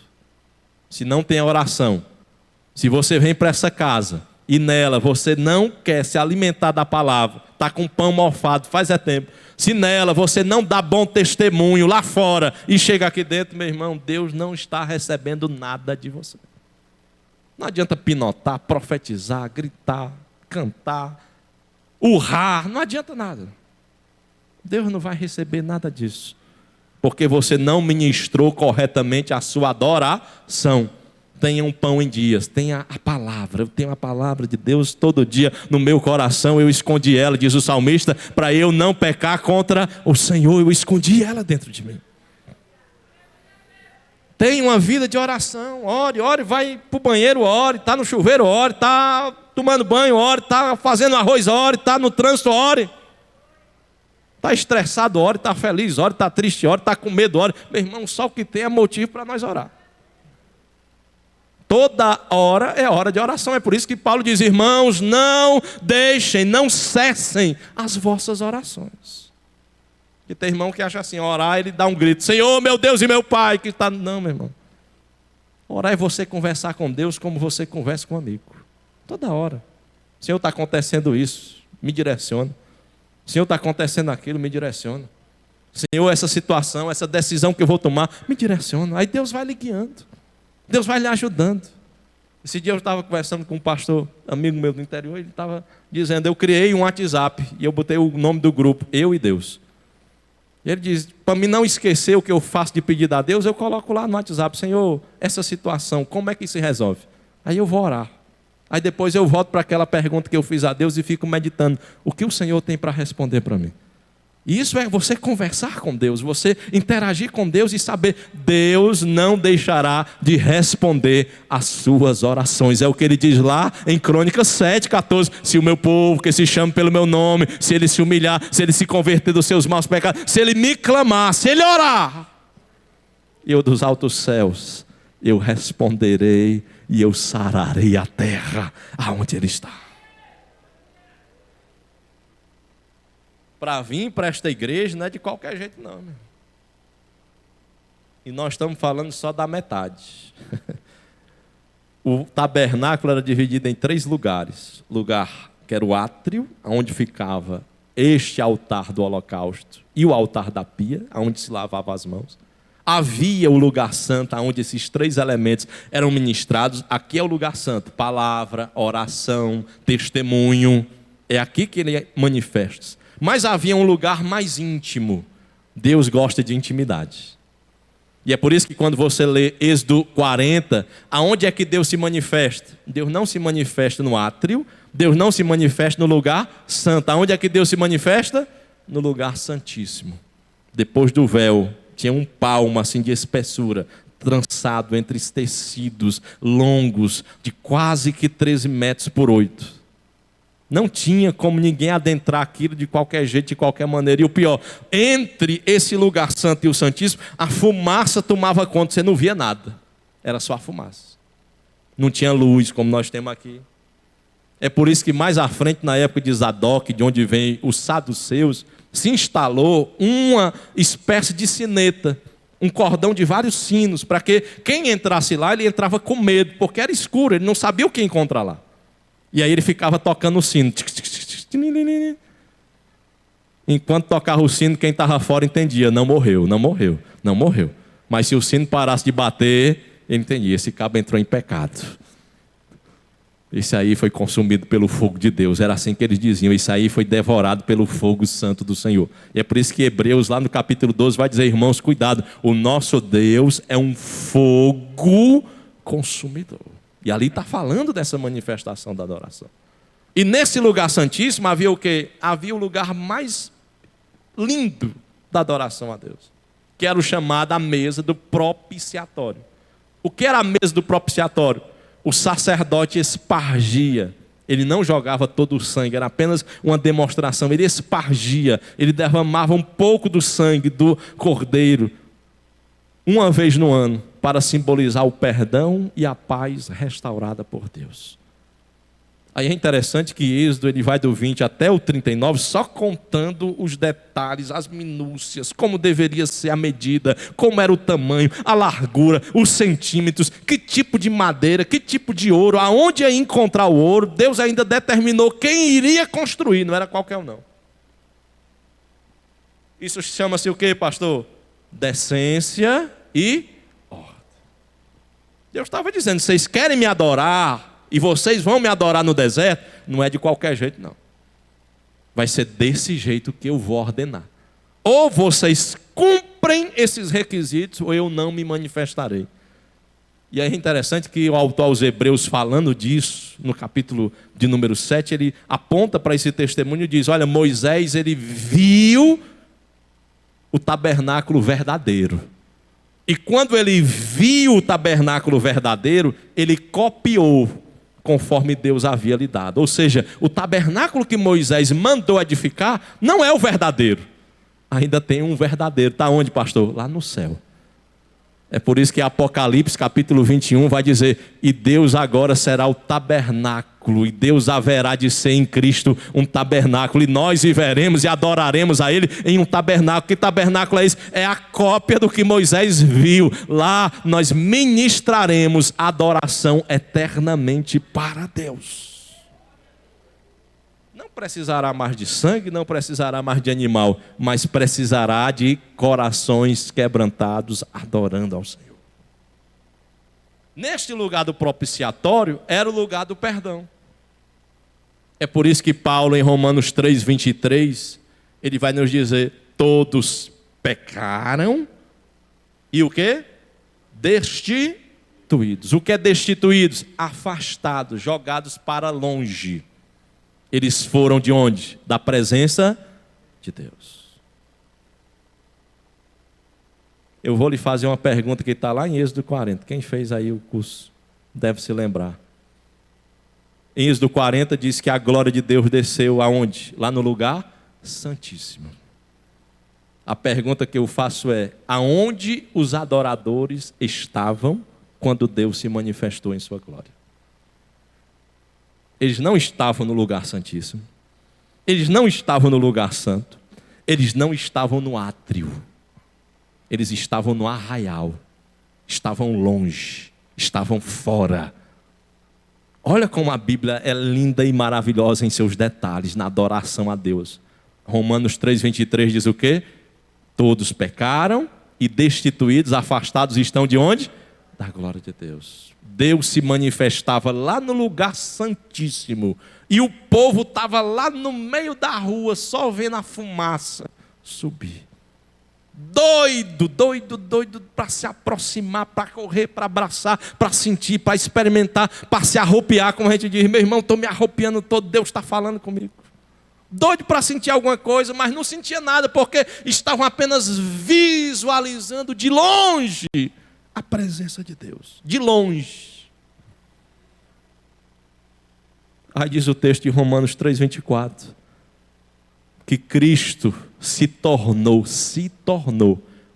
Se não tem oração, se você vem para essa casa e nela você não quer se alimentar da palavra, está com pão mofado, faz tempo. Se nela você não dá bom testemunho lá fora e chega aqui dentro, meu irmão, Deus não está recebendo nada de você. Não adianta pinotar, profetizar, gritar, cantar, urrar, não adianta nada. Deus não vai receber nada disso, porque você não ministrou corretamente a sua adoração. Tenham pão em dias, tenha a palavra. Eu tenho a palavra de Deus todo dia no meu coração. Eu escondi ela, diz o salmista, para eu não pecar contra o Senhor. Eu escondi ela dentro de mim. Tenha uma vida de oração. Ore, vai para o banheiro, ore, está no chuveiro, ore, está tomando banho, ore, está fazendo arroz, ore, está no trânsito, ore. Está estressado, ore, está feliz, ore, está triste, ore, está com medo, ore. Meu irmão, só o que tem é motivo para nós orar. Toda hora é hora de oração. É por isso que Paulo diz: irmãos, não deixem, não cessem as vossas orações. E tem irmão que acha assim, orar, ele dá um grito: Senhor, meu Deus e meu Pai, que está... Não, meu irmão. Orar é você conversar com Deus como você conversa com um amigo. Toda hora. Senhor, está acontecendo isso, me direciona. Senhor, está acontecendo aquilo, me direciona. Senhor, essa situação, essa decisão que eu vou tomar, me direciona. Aí Deus vai lhe guiando. Deus vai lhe ajudando. Esse dia eu estava conversando com um pastor, amigo meu do interior, ele estava dizendo: eu criei um WhatsApp e eu botei o nome do grupo, Eu e Deus. E ele diz: para mim não esquecer o que eu faço de pedido a Deus, eu coloco lá no WhatsApp: Senhor, essa situação, como é que se resolve? Aí eu vou orar. Aí depois eu volto para aquela pergunta que eu fiz a Deus e fico meditando: o que o Senhor tem para responder para mim? E isso é você conversar com Deus, você interagir com Deus e saber: Deus não deixará de responder às suas orações. É o que ele diz lá em Crônicas 7:14. Se o meu povo, que se chama pelo meu nome, se ele se humilhar, se ele se converter dos seus maus pecados, se ele me clamar, se ele orar, eu dos altos céus, eu responderei e eu sararei a terra aonde ele está. Para vir para esta igreja não é de qualquer jeito não, meu. E nós estamos falando só da metade. O tabernáculo era dividido em 3 lugares. Lugar que era o átrio, onde ficava este altar do holocausto, e o altar da pia, onde se lavava as mãos. Havia o lugar santo, onde esses 3 elementos eram ministrados. Aqui é o lugar santo: palavra, oração, testemunho. É aqui que ele manifesta. Mas havia um lugar mais íntimo. Deus gosta de intimidade. E é por isso que quando você lê Êxodo 40, aonde é que Deus se manifesta? Deus não se manifesta no átrio, Deus não se manifesta no lugar santo. Aonde é que Deus se manifesta? No lugar santíssimo. Depois do véu, tinha um palmo assim de espessura, trançado entre tecidos longos, de quase que 13 metros por 8. Não tinha como ninguém adentrar aquilo de qualquer jeito, de qualquer maneira. E o pior, entre esse lugar santo e o santíssimo, a fumaça tomava conta, você não via nada. Era só a fumaça. Não tinha luz, como nós temos aqui. É por isso que mais à frente, na época de Zadok, de onde vem os saduceus, se instalou uma espécie de sineta, um cordão de vários sinos, para que quem entrasse lá, ele entrava com medo, porque era escuro, ele não sabia o que encontrar lá. E aí ele ficava tocando o sino. Enquanto tocava o sino, quem estava fora entendia: não morreu, não morreu, não morreu. Mas se o sino parasse de bater, ele entendia: esse cabo entrou em pecado. Esse aí foi consumido pelo fogo de Deus. Era assim que eles diziam: esse aí foi devorado pelo fogo santo do Senhor. E é por isso que Hebreus, lá no capítulo 12, vai dizer: irmãos, cuidado, o nosso Deus é um fogo consumidor. E ali está falando dessa manifestação da adoração. E nesse lugar santíssimo havia o quê? Havia o lugar mais lindo da adoração a Deus, que era o chamado a mesa do propiciatório. O que era a mesa do propiciatório? O sacerdote espargia. Ele não jogava todo o sangue, era apenas uma demonstração. Ele espargia, ele derramava um pouco do sangue do cordeiro, uma vez no ano, para simbolizar o perdão e a paz restaurada por Deus. Aí é interessante que Êxodo ele vai do 20 até o 39, só contando os detalhes, as minúcias, como deveria ser a medida, como era o tamanho, a largura, os centímetros, que tipo de madeira, que tipo de ouro, aonde ia encontrar o ouro. Deus ainda determinou quem iria construir, não era qualquer um não. Isso chama-se o quê, pastor? Decência e ordem. Deus estava dizendo: vocês querem me adorar e vocês vão me adorar no deserto? Não é de qualquer jeito não. Vai ser desse jeito que eu vou ordenar. Ou vocês cumprem esses requisitos, ou eu não me manifestarei. E é interessante que o autor aos Hebreus, falando disso, no capítulo de número 7, ele aponta para esse testemunho e diz: olha, Moisés, ele viu o tabernáculo verdadeiro. E quando ele viu o tabernáculo verdadeiro, ele copiou conforme Deus havia lhe dado. Ou seja, o tabernáculo que Moisés mandou edificar não é o verdadeiro. Ainda tem um verdadeiro. Está onde, pastor? Lá no céu. É por isso que Apocalipse capítulo 21 vai dizer: e Deus agora será o tabernáculo, e Deus haverá de ser em Cristo um tabernáculo, e nós viveremos e adoraremos a Ele em um tabernáculo. Que tabernáculo é esse? É a cópia do que Moisés viu. Lá nós ministraremos adoração eternamente para Deus. Não precisará mais de sangue, não precisará mais de animal, mas precisará de corações quebrantados adorando ao Senhor. Neste lugar do propiciatório era o lugar do perdão. É por isso que Paulo, em Romanos 3:23, ele vai nos dizer: todos pecaram e o quê? Destituídos. O que é destituídos? Afastados, jogados para longe. Eles foram de onde? Da presença de Deus. Eu vou lhe fazer uma pergunta que está lá em Êxodo 40. Quem fez aí o curso deve se lembrar. Em Êxodo 40 diz que a glória de Deus desceu aonde? Lá no lugar santíssimo. A pergunta que eu faço é: aonde os adoradores estavam quando Deus se manifestou em sua glória? Eles não estavam no lugar santíssimo. Eles não estavam no lugar santo. Eles não estavam no átrio. Eles estavam no arraial. Estavam longe. Estavam fora. Olha como a Bíblia é linda e maravilhosa em seus detalhes, na adoração a Deus. Romanos 3:23 diz o quê? Todos pecaram e destituídos, afastados estão de onde? Da glória de Deus. Deus se manifestava lá no lugar santíssimo. E o povo estava lá no meio da rua, só vendo a fumaça subir. Doido para se aproximar, para correr, para abraçar, para sentir, para experimentar, para se arropiar, como a gente diz: meu irmão, estou me arropiando todo, Deus está falando comigo. Doido para sentir alguma coisa, mas não sentia nada, porque estavam apenas visualizando de longe a presença de Deus. De longe. Aí diz o texto de Romanos 3:24, que Cristo se tornou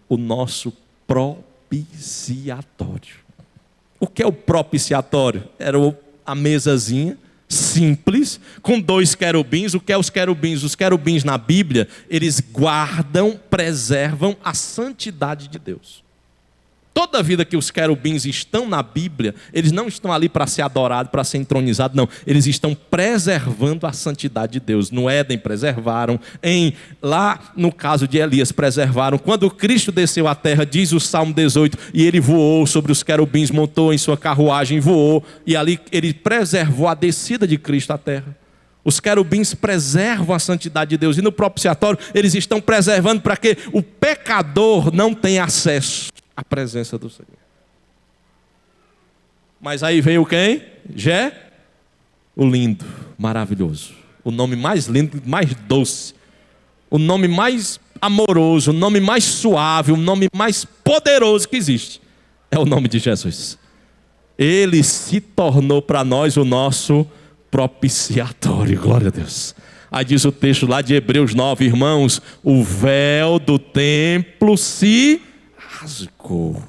o nosso propiciatório. O que é o propiciatório? Era a mesazinha simples, com 2 querubins. O que é os querubins? Os querubins na Bíblia, eles guardam, preservam a santidade de Deus. Toda vida que os querubins estão na Bíblia, eles não estão ali para ser adorados, para ser entronizados, não. Eles estão preservando a santidade de Deus. No Éden preservaram, lá no caso de Elias preservaram. Quando Cristo desceu à terra, diz o Salmo 18, e ele voou sobre os querubins, montou em sua carruagem, voou, e ali ele preservou a descida de Cristo à terra. Os querubins preservam a santidade de Deus, e no propiciatório eles estão preservando para que o pecador não tenha acesso a presença do Senhor. Mas aí veio quem? O lindo, maravilhoso. O nome mais lindo, mais doce. O nome mais amoroso, o nome mais suave, o nome mais poderoso que existe. É o nome de Jesus. Ele se tornou para nós o nosso propiciatório. Glória a Deus. Aí diz o texto lá de Hebreus 9, irmãos: o véu do templo se rasgou.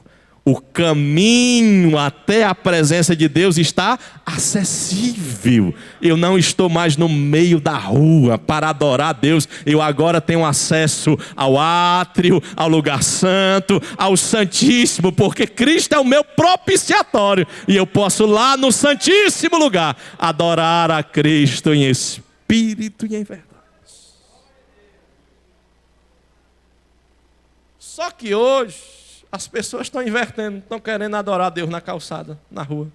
O caminho até a presença de Deus está acessível. Eu não estou mais no meio da rua para adorar a Deus. Eu agora tenho acesso ao átrio, ao lugar santo, ao santíssimo, porque Cristo é o meu propiciatório. E eu posso lá no santíssimo lugar adorar a Cristo em espírito e em verdade. Só que hoje as pessoas estão invertendo, estão querendo adorar a Deus na calçada, na rua.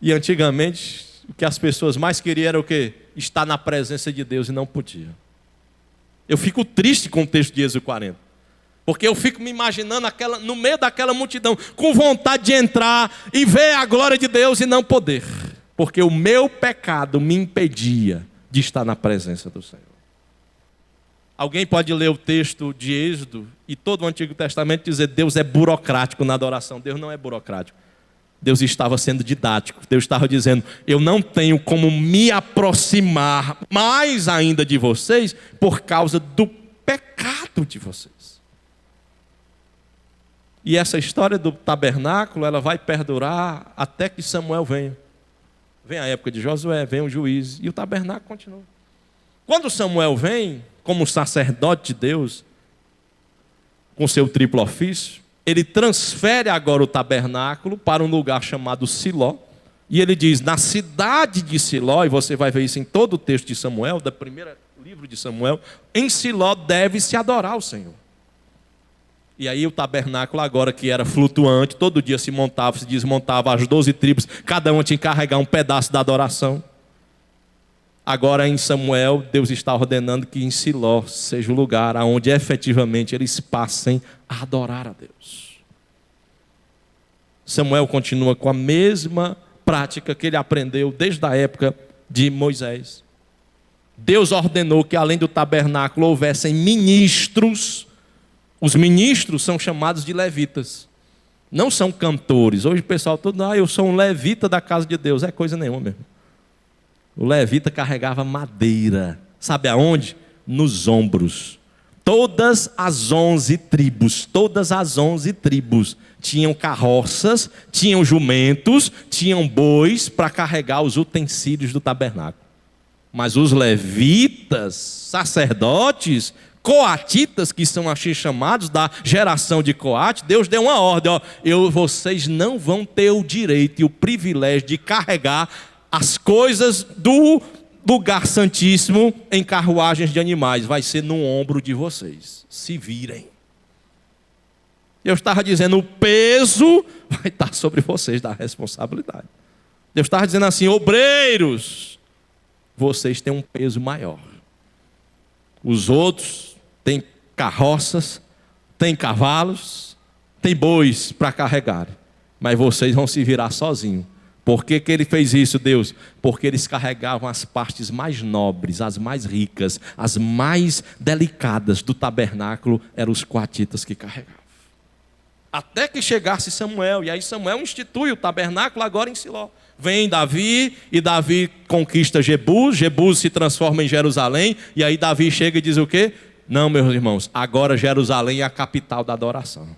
E antigamente, o que as pessoas mais queriam era o quê? Estar na presença de Deus, e não podia. Eu fico triste com o texto de Êxodo 40. Porque eu fico me imaginando no meio daquela multidão, com vontade de entrar e ver a glória de Deus e não poder. Porque o meu pecado me impedia de estar na presença do Senhor. Alguém pode ler o texto de Êxodo e todo o Antigo Testamento e dizer: Deus é burocrático na adoração. Deus não é burocrático. Deus estava sendo didático. Deus estava dizendo: eu não tenho como me aproximar mais ainda de vocês por causa do pecado de vocês. E essa história do tabernáculo, ela vai perdurar até que Samuel venha. Vem a época de Josué, vem o juiz, e o tabernáculo continua. Quando Samuel vem, como sacerdote de Deus, com seu triplo ofício, ele transfere agora o tabernáculo para um lugar chamado Siló. E ele diz: na cidade de Siló, e você vai ver isso em todo o texto de Samuel, do primeiro livro de Samuel, em Siló deve-se adorar o Senhor. E aí o tabernáculo agora, que era flutuante, todo dia se montava, se desmontava, as 12 tribos, cada uma tinha que carregar um pedaço da adoração. Agora em Samuel, Deus está ordenando que em Siló seja o lugar onde efetivamente eles passem a adorar a Deus. Samuel continua com a mesma prática que ele aprendeu desde a época de Moisés. Deus ordenou que além do tabernáculo houvessem ministros. Os ministros são chamados de levitas. Não são cantores. Hoje o pessoal todo: eu sou um levita da casa de Deus. É coisa nenhuma mesmo. O levita carregava madeira. Sabe aonde? Nos ombros. Todas as 11 tribos tinham carroças, tinham jumentos, tinham bois para carregar os utensílios do tabernáculo. Mas os levitas, sacerdotes, coatitas, que são assim chamados, da geração de Coate, Deus deu uma ordem: vocês não vão ter o direito e o privilégio de carregar as coisas do lugar santíssimo em carruagens de animais. Vai ser no ombro de vocês. Se virem. Eu estava dizendo: o peso vai estar sobre vocês da responsabilidade. Deus estava dizendo assim: obreiros, vocês têm um peso maior. Os outros têm carroças, têm cavalos, têm bois para carregar, mas vocês vão se virar sozinhos. Por que ele fez isso, Deus? Porque eles carregavam as partes mais nobres, as mais ricas, as mais delicadas do tabernáculo, eram os coatitas que carregavam. Até que chegasse Samuel, e aí Samuel institui o tabernáculo agora em Siló. Vem Davi, e Davi conquista Jebus, Jebus se transforma em Jerusalém, e aí Davi chega e diz o quê? Não, meus irmãos, agora Jerusalém é a capital da adoração.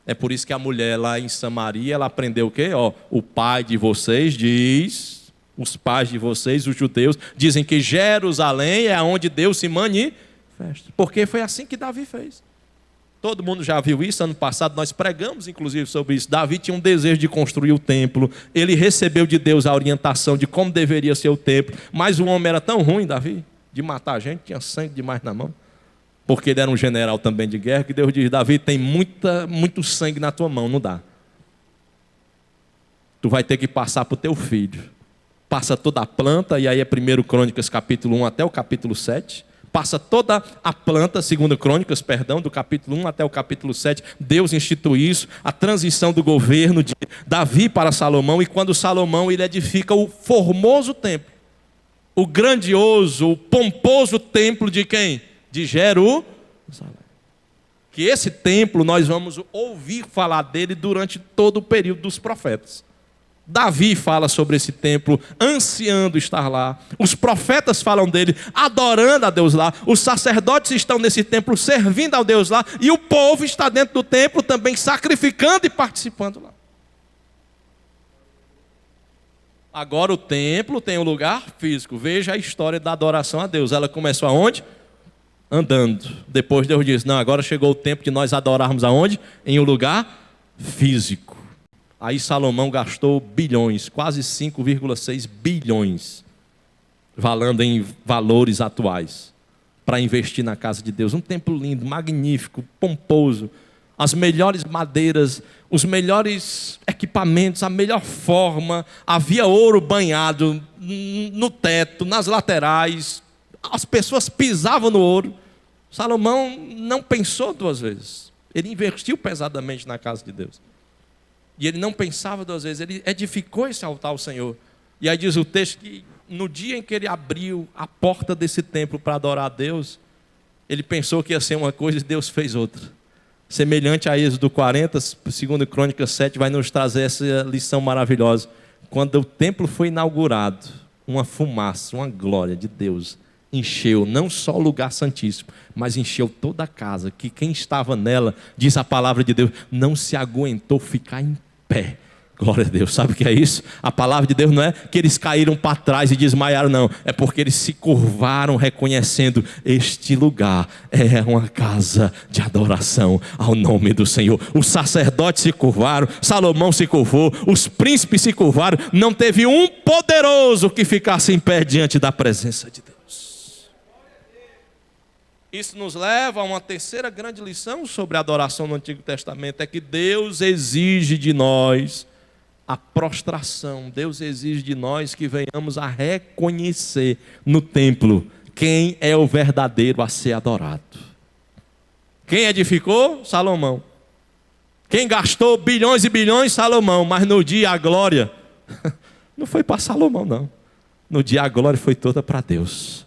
É por isso que a mulher lá em Samaria, ela aprendeu o quê? O pai de vocês diz, os pais de vocês, os judeus, dizem que Jerusalém é onde Deus se manifesta. Porque foi assim que Davi fez. Todo mundo já viu isso. Ano passado nós pregamos inclusive sobre isso. Davi tinha um desejo de construir o templo. Ele recebeu de Deus a orientação de como deveria ser o templo. Mas o homem era tão ruim, Davi, de matar a gente, tinha sangue demais na mão. Porque ele era um general também de guerra, que Deus diz: Davi, tem muito sangue na tua mão, não dá. Tu vai ter que passar para o teu filho. Passa toda a planta, e aí é 1 Crônicas capítulo 1 até o capítulo 7. Passa toda a planta, 2 Crônicas, do capítulo 1 até o capítulo 7. Deus institui isso, a transição do governo de Davi para Salomão. E quando Salomão ele edifica o formoso templo, o grandioso, o pomposo templo de quem? De Jerusalém. Que esse templo nós vamos ouvir falar dele durante todo o período dos profetas. Davi fala sobre esse templo, ansiando estar lá. Os profetas falam dele, adorando a Deus lá. Os sacerdotes estão nesse templo, servindo ao Deus lá. E o povo está dentro do templo também, sacrificando e participando lá. Agora o templo tem um lugar físico. Veja a história da adoração a Deus. Ela começou aonde? Andando. Depois Deus disse: não, agora chegou o tempo de nós adorarmos aonde? Em um lugar físico. Aí Salomão gastou bilhões, quase 5,6 bilhões, falando em valores atuais, para investir na casa de Deus. Um templo lindo, magnífico, pomposo, as melhores madeiras, os melhores equipamentos, a melhor forma. Havia ouro banhado no teto, nas laterais. As pessoas pisavam no ouro. Salomão não pensou duas vezes. Ele investiu pesadamente na casa de Deus. E ele não pensava duas vezes, ele edificou esse altar ao Senhor. E aí diz o texto que no dia em que ele abriu a porta desse templo para adorar a Deus, ele pensou que ia ser uma coisa e Deus fez outra. Semelhante a Êxodo 40, 2 Crônicas 7, vai nos trazer essa lição maravilhosa. Quando o templo foi inaugurado, uma fumaça, uma glória de Deus encheu não só o lugar santíssimo, mas encheu toda a casa, que quem estava nela, diz a palavra de Deus, não se aguentou ficar em pé. Glória a Deus, sabe o que é isso? A palavra de Deus não é que eles caíram para trás e desmaiaram, não. É porque eles se curvaram reconhecendo, este lugar é uma casa de adoração ao nome do Senhor. Os sacerdotes se curvaram, Salomão se curvou, os príncipes se curvaram, não teve um poderoso que ficasse em pé diante da presença de Deus. Isso nos leva a uma terceira grande lição sobre a adoração no Antigo Testamento, é que Deus exige de nós a prostração. Deus exige de nós que venhamos a reconhecer no templo quem é o verdadeiro a ser adorado. Quem edificou? Salomão. Quem gastou bilhões e bilhões? Salomão. Mas no dia a glória não foi para Salomão, não. No dia a glória foi toda para Deus.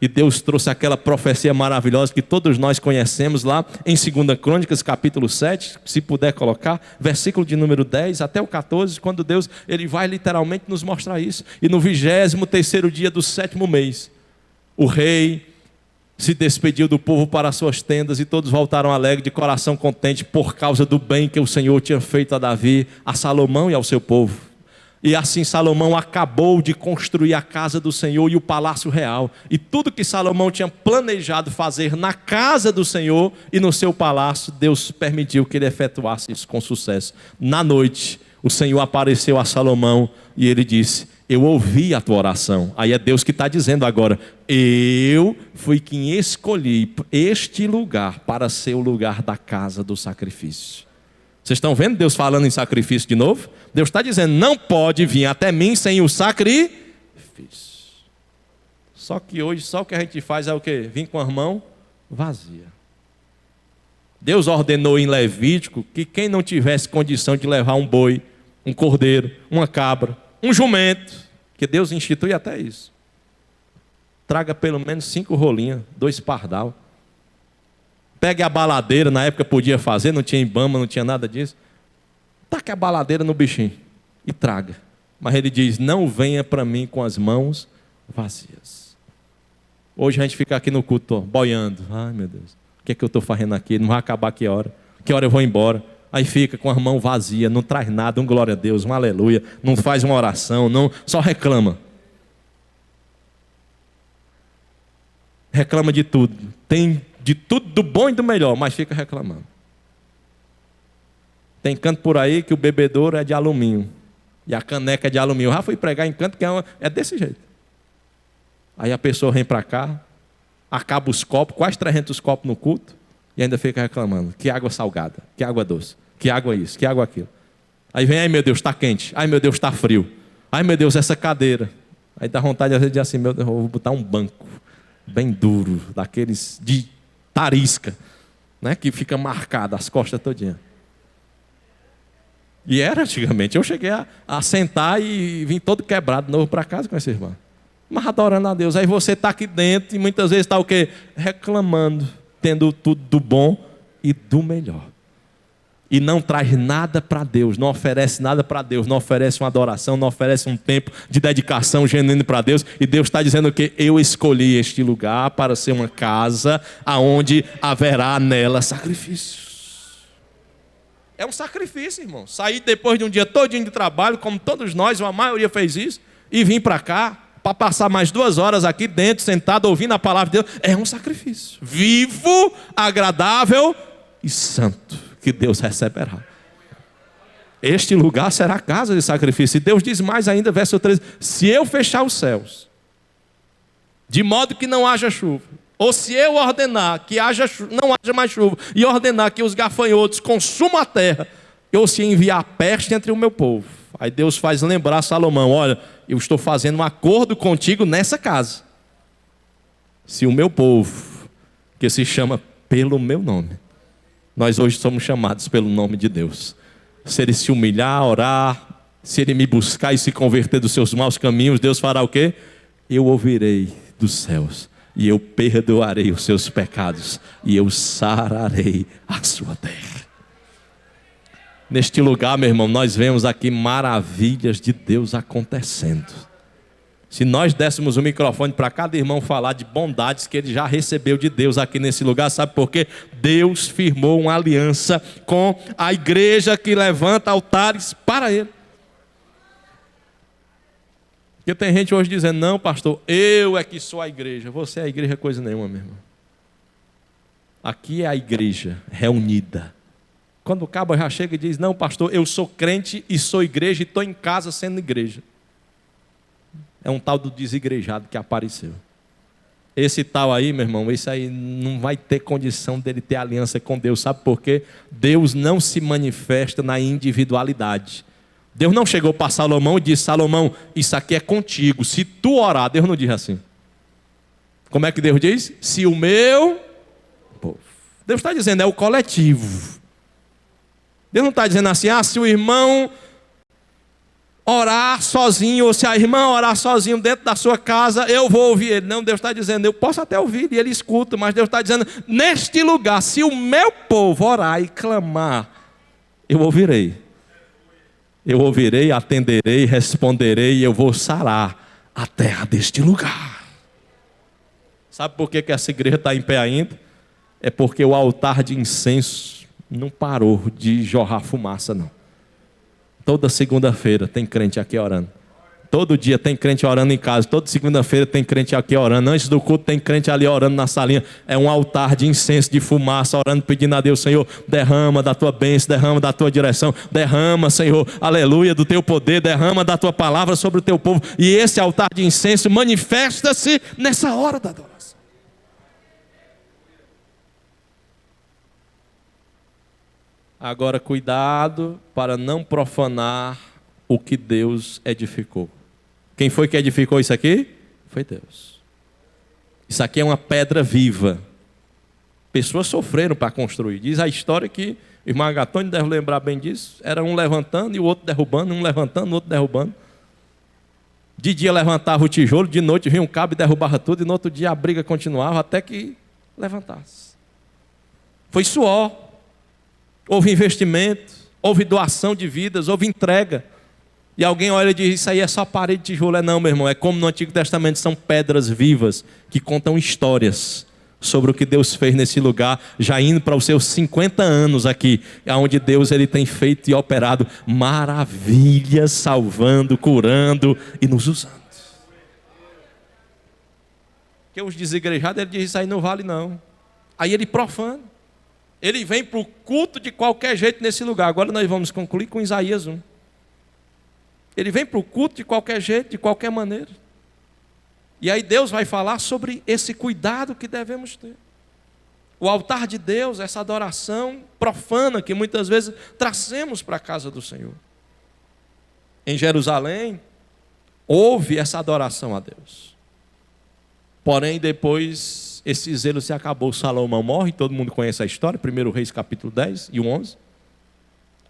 E Deus trouxe aquela profecia maravilhosa que todos nós conhecemos lá em 2 Crônicas, capítulo 7, se puder colocar, versículo de número 10 até o 14, quando Deus ele vai literalmente nos mostrar isso. E no 23º dia do 7º mês, o rei se despediu do povo para as suas tendas e todos voltaram alegres, de coração contente, por causa do bem que o Senhor tinha feito a Davi, a Salomão e ao seu povo. E assim Salomão acabou de construir a casa do Senhor e o palácio real. E tudo que Salomão tinha planejado fazer na casa do Senhor e no seu palácio, Deus permitiu que ele efetuasse isso com sucesso. Na noite, o Senhor apareceu a Salomão e ele disse, eu ouvi a tua oração. Aí é Deus que está dizendo agora, eu fui quem escolhi este lugar para ser o lugar da casa do sacrifício. Vocês estão vendo Deus falando em sacrifício de novo? Deus está dizendo, não pode vir até mim sem o sacrifício. Só que hoje, só o que a gente faz é o quê? Vir com as mãos vazias. Deus ordenou em Levítico que quem não tivesse condição de levar um boi, um cordeiro, uma cabra, um jumento, que Deus institui até isso, traga pelo menos 5 rolinhas, 2 pardal. Pegue a baladeira, na época podia fazer, não tinha Ibama, não tinha nada disso. Taque a baladeira no bichinho e traga. Mas ele diz, não venha para mim com as mãos vazias. Hoje a gente fica aqui no culto, boiando. Ai meu Deus, o que é que eu estou fazendo aqui? Não vai acabar que hora? Que hora eu vou embora? Aí fica com as mãos vazias, não traz nada, um glória a Deus, um aleluia. Não faz uma oração, não, só reclama. Reclama de tudo. Tem de tudo, do bom e do melhor, mas fica reclamando. Tem canto por aí que o bebedouro é de alumínio e a caneca é de alumínio. Eu já fui pregar em canto que é desse jeito. Aí a pessoa vem para cá, acaba os copos, quase 300 copos no culto, e ainda fica reclamando. Que água salgada, que água doce, que água isso, que água aquilo. Aí vem, ai meu Deus, está quente, ai meu Deus, está frio, ai meu Deus, essa cadeira. Aí dá vontade às vezes de assim, meu Deus, eu vou botar um banco bem duro, daqueles de tarisca, né, que fica marcado as costas todinha. E era antigamente, eu cheguei a sentar e vim todo quebrado de novo para casa com essa irmã. Mas adorando a Deus. Aí você está aqui dentro e muitas vezes está o quê? Reclamando, tendo tudo do bom e do melhor. E não traz nada para Deus, não oferece nada para Deus, não oferece uma adoração, não oferece um tempo de dedicação genuína para Deus. E Deus está dizendo que eu escolhi este lugar para ser uma casa aonde haverá nela sacrifícios. É um sacrifício, irmão. Sair depois de um dia todinho de trabalho, como todos nós, a maioria fez isso, e vir para cá, para passar mais 2 horas aqui dentro, sentado, ouvindo a palavra de Deus, é um sacrifício. Vivo, agradável e santo, que Deus receberá. Este lugar será casa de sacrifício. E Deus diz mais ainda, verso 13, se eu fechar os céus, de modo que não haja chuva, ou se eu ordenar que não haja mais chuva, e ordenar que os gafanhotos consumam a terra, ou se enviar peste entre o meu povo. Aí Deus faz lembrar Salomão, olha, eu estou fazendo um acordo contigo nessa casa. Se o meu povo que se chama pelo meu nome. Nós hoje somos chamados pelo nome de Deus. Se ele se humilhar, orar, se ele me buscar e se converter dos seus maus caminhos, Deus fará o quê? Eu ouvirei dos céus e eu perdoarei os seus pecados e eu sararei a sua terra. Neste lugar, meu irmão, nós vemos aqui maravilhas de Deus acontecendo. Se nós dessemos o microfone para cada irmão falar de bondades que ele já recebeu de Deus aqui nesse lugar, sabe por quê? Deus firmou uma aliança com a igreja que levanta altares para ele. Porque tem gente hoje dizendo, não pastor, eu é que sou a igreja. Você é a igreja coisa nenhuma, meu irmão. Aqui é a igreja reunida. Quando o cabo já chega e diz, não pastor, eu sou crente e sou igreja e estou em casa sendo igreja. É um tal do desigrejado que apareceu. Esse tal aí, meu irmão, esse aí não vai ter condição dele ter aliança com Deus. Sabe por quê? Deus não se manifesta na individualidade. Deus não chegou para Salomão e disse, Salomão, isso aqui é contigo. Se tu orar, Deus não diz assim. Como é que Deus diz? Se o meu povo. Deus está dizendo, é o coletivo. Deus não está dizendo assim, se o irmão orar sozinho, ou se a irmã orar sozinho dentro da sua casa, eu vou ouvir ele. Não, Deus está dizendo, eu posso até ouvir e ele escuta, mas Deus está dizendo, neste lugar, se o meu povo orar e clamar, eu ouvirei. Eu ouvirei, atenderei, responderei e eu vou sarar a terra deste lugar. Sabe por que essa igreja está em pé ainda? É porque o altar de incenso não parou de jorrar fumaça, não. Toda segunda-feira tem crente aqui orando. Todo dia tem crente orando em casa. Toda segunda-feira tem crente aqui orando. Antes do culto tem crente ali orando na salinha. É um altar de incenso, de fumaça, orando, pedindo a Deus, Senhor, derrama da tua bênção, derrama da tua direção. Derrama, Senhor, aleluia, do teu poder. Derrama da tua palavra sobre o teu povo. E esse altar de incenso manifesta-se nessa hora da adoração. Agora, cuidado para não profanar o que Deus edificou. Quem foi que edificou isso aqui? Foi Deus. Isso aqui é uma pedra viva. Pessoas sofreram para construir. Diz a história que o irmão Agatônio deve lembrar bem disso. Era um levantando e o outro derrubando, um levantando e o outro derrubando. De dia levantava o tijolo, de noite vinha um cabo e derrubava tudo, e no outro dia a briga continuava até que levantasse. Foi suor. Houve investimento, houve doação de vidas, houve entrega. E alguém olha e diz, isso aí é só parede de tijolo. Não, meu irmão, é como no Antigo Testamento, são pedras vivas que contam histórias sobre o que Deus fez nesse lugar, já indo para os seus 50 anos aqui, onde Deus ele tem feito e operado maravilhas, salvando, curando e nos usando. Porque os desigrejados, ele diz, isso aí não vale não. Aí ele profana. Ele vem para o culto de qualquer jeito nesse lugar. Agora nós vamos concluir com Isaías 1. Ele vem para o culto de qualquer jeito, de qualquer maneira. E aí Deus vai falar sobre esse cuidado que devemos ter. O altar de Deus, essa adoração profana que muitas vezes trazemos para a casa do Senhor. Em Jerusalém, houve essa adoração a Deus. Porém, depois esse zelo se acabou. Salomão morre, todo mundo conhece a história, 1 Reis capítulo 10 e 11.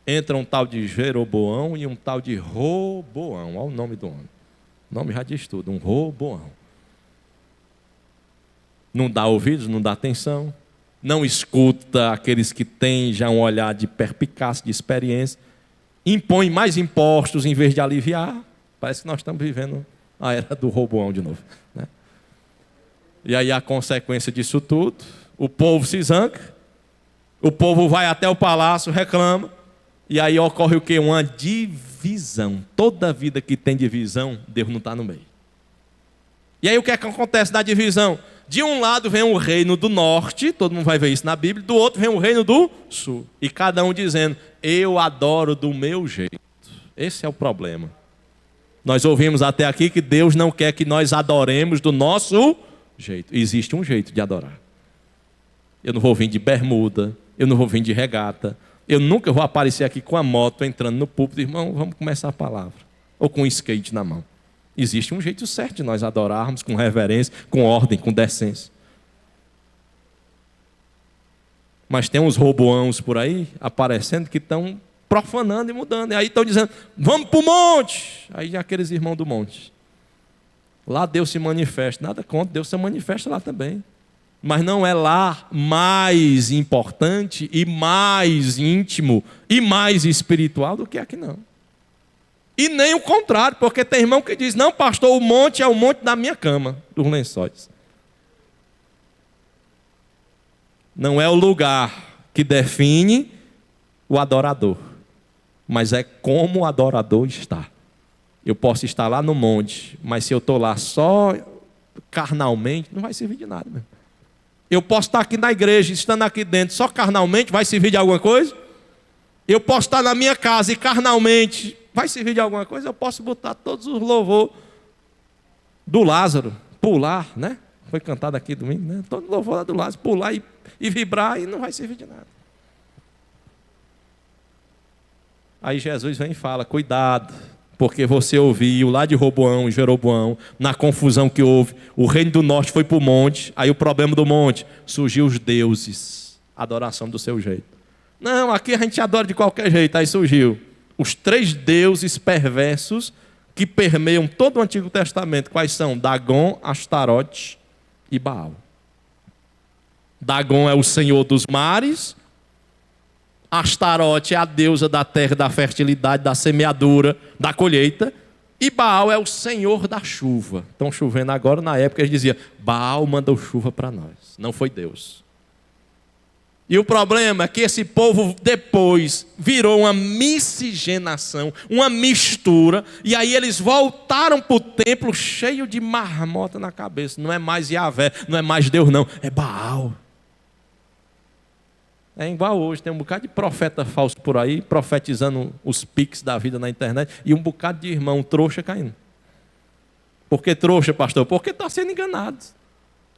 Entra um tal de Jeroboão e um tal de Roboão. Olha o nome do homem. O nome já diz tudo, um Roboão. Não dá ouvidos, não dá atenção, não escuta aqueles que têm já um olhar de perspicácia, de experiência, impõe mais impostos em vez de aliviar. Parece que nós estamos vivendo a era do Roboão de novo, né? E aí a consequência disso tudo, o povo se zanga, o povo vai até o palácio, reclama, e aí ocorre o quê? Uma divisão. Toda vida que tem divisão, Deus não está no meio. E aí o que é que acontece na divisão? De um lado vem o reino do norte, todo mundo vai ver isso na Bíblia, do outro vem o reino do sul. E cada um dizendo, eu adoro do meu jeito. Esse é o problema. Nós ouvimos até aqui que Deus não quer que nós adoremos do nosso jeito. Existe um jeito de adorar. Eu não vou vir de bermuda, eu não vou vir de regata, eu nunca vou aparecer aqui com a moto entrando no púlpito, irmão, vamos começar a palavra. Ou com um skate na mão. Existe um jeito certo de nós adorarmos com reverência, com ordem, com decência. Mas tem uns roboãos por aí aparecendo que estão profanando e mudando. E aí estão dizendo, vamos para o monte. Aí aqueles irmãos do monte. Lá Deus se manifesta. Nada contra, Deus se manifesta lá também. Mas não é lá mais importante e mais íntimo e mais espiritual do que aqui não. E nem o contrário, porque tem irmão que diz, não pastor, o monte é o monte da minha cama, dos lençóis. Não é o lugar que define o adorador, mas é como o adorador está. Eu posso estar lá no monte, mas se eu estou lá só carnalmente, não vai servir de nada mesmo. Eu posso estar aqui na igreja, estando aqui dentro, só carnalmente, vai servir de alguma coisa? Eu posso estar na minha casa e carnalmente, vai servir de alguma coisa? Eu posso botar todos os louvor do Lázaro, pular, né? Foi cantado aqui domingo, né? Todo louvor lá do Lázaro, pular e vibrar e não vai servir de nada. Aí Jesus vem e fala, cuidado, porque você ouviu lá de Roboão e Jeroboão, na confusão que houve, o reino do norte foi para o monte, aí o problema do monte, surgiu os deuses, adoração do seu jeito. Não, aqui a gente adora de qualquer jeito, aí surgiu os 3 deuses perversos que permeiam todo o Antigo Testamento. Quais são? Dagon, Astarote e Baal. Dagon é o senhor dos mares, Astarote é a deusa da terra, da fertilidade, da semeadura, da colheita, e Baal é o senhor da chuva. Estão chovendo agora, na época eles diziam, Baal mandou chuva para nós, não foi Deus. E o problema é que esse povo depois virou uma miscigenação, uma mistura, e aí eles voltaram para o templo cheio de marmota na cabeça. Não é mais Yahvé, não é mais Deus não, é Baal. É igual hoje, tem um bocado de profeta falso por aí, profetizando os piques da vida na internet, e um bocado de irmão trouxa caindo. Por que trouxa, pastor? Porque está sendo enganado.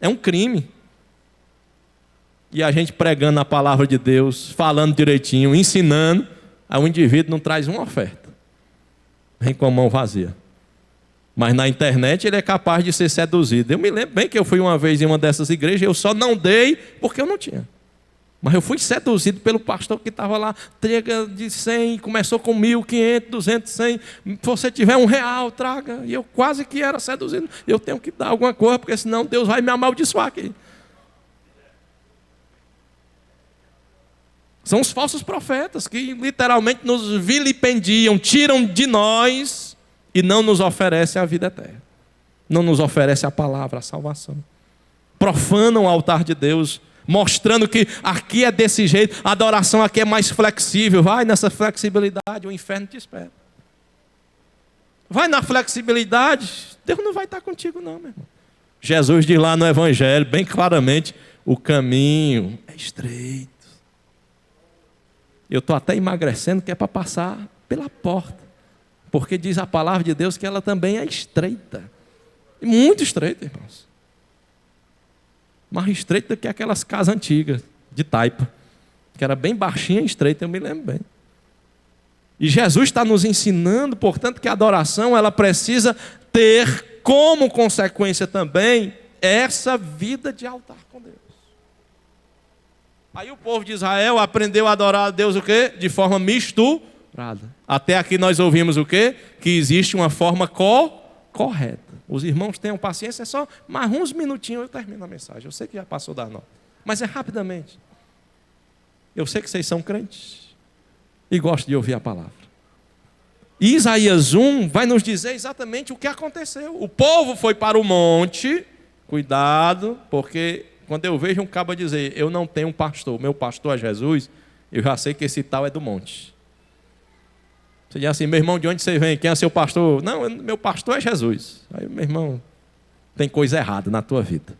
É um crime. E a gente pregando a palavra de Deus, falando direitinho, ensinando, aí o indivíduo não traz uma oferta. Vem com a mão vazia. Mas na internet ele é capaz de ser seduzido. Eu me lembro bem que eu fui uma vez em uma dessas igrejas, eu só não dei porque eu não tinha. Mas eu fui seduzido pelo pastor que estava lá, traga de 100, começou com 1.000, 500, 200, 100. Se você tiver R$1, traga. E eu quase que era seduzido. Eu tenho que dar alguma coisa, porque senão Deus vai me amaldiçoar aqui. São os falsos profetas que literalmente nos vilipendiam, tiram de nós e não nos oferecem a vida eterna. Não nos oferecem a palavra, a salvação. Profanam o altar de Deus, mostrando que aqui é desse jeito, a adoração aqui é mais flexível. Vai nessa flexibilidade, o inferno te espera. Vai na flexibilidade, Deus não vai estar contigo não, meu irmão. Jesus diz lá no Evangelho, bem claramente, o caminho é estreito. Eu estou até emagrecendo, que é para passar pela porta. Porque diz a palavra de Deus que ela também é estreita. Muito estreita, irmãos. Mais estreita do que aquelas casas antigas, de taipa. Que era bem baixinha e estreita, eu me lembro bem. E Jesus está nos ensinando, portanto, que a adoração ela precisa ter como consequência também essa vida de altar com Deus. Aí o povo de Israel aprendeu a adorar a Deus o quê? De forma misturada. Até aqui nós ouvimos o quê? Que existe uma forma correta. Os irmãos tenham paciência, é só mais uns minutinhos eu termino a mensagem. Eu sei que já passou da nota, mas é rapidamente. Eu sei que vocês são crentes e gostam de ouvir a palavra. E Isaías 1 vai nos dizer exatamente o que aconteceu. O povo foi para o monte, cuidado, porque quando eu vejo um cabo dizer, eu não tenho um pastor, meu pastor é Jesus, eu já sei que esse tal é do monte. Você diz assim, meu irmão, de onde você vem? Quem é seu pastor? Não, meu pastor é Jesus. Aí, meu irmão, tem coisa errada na tua vida.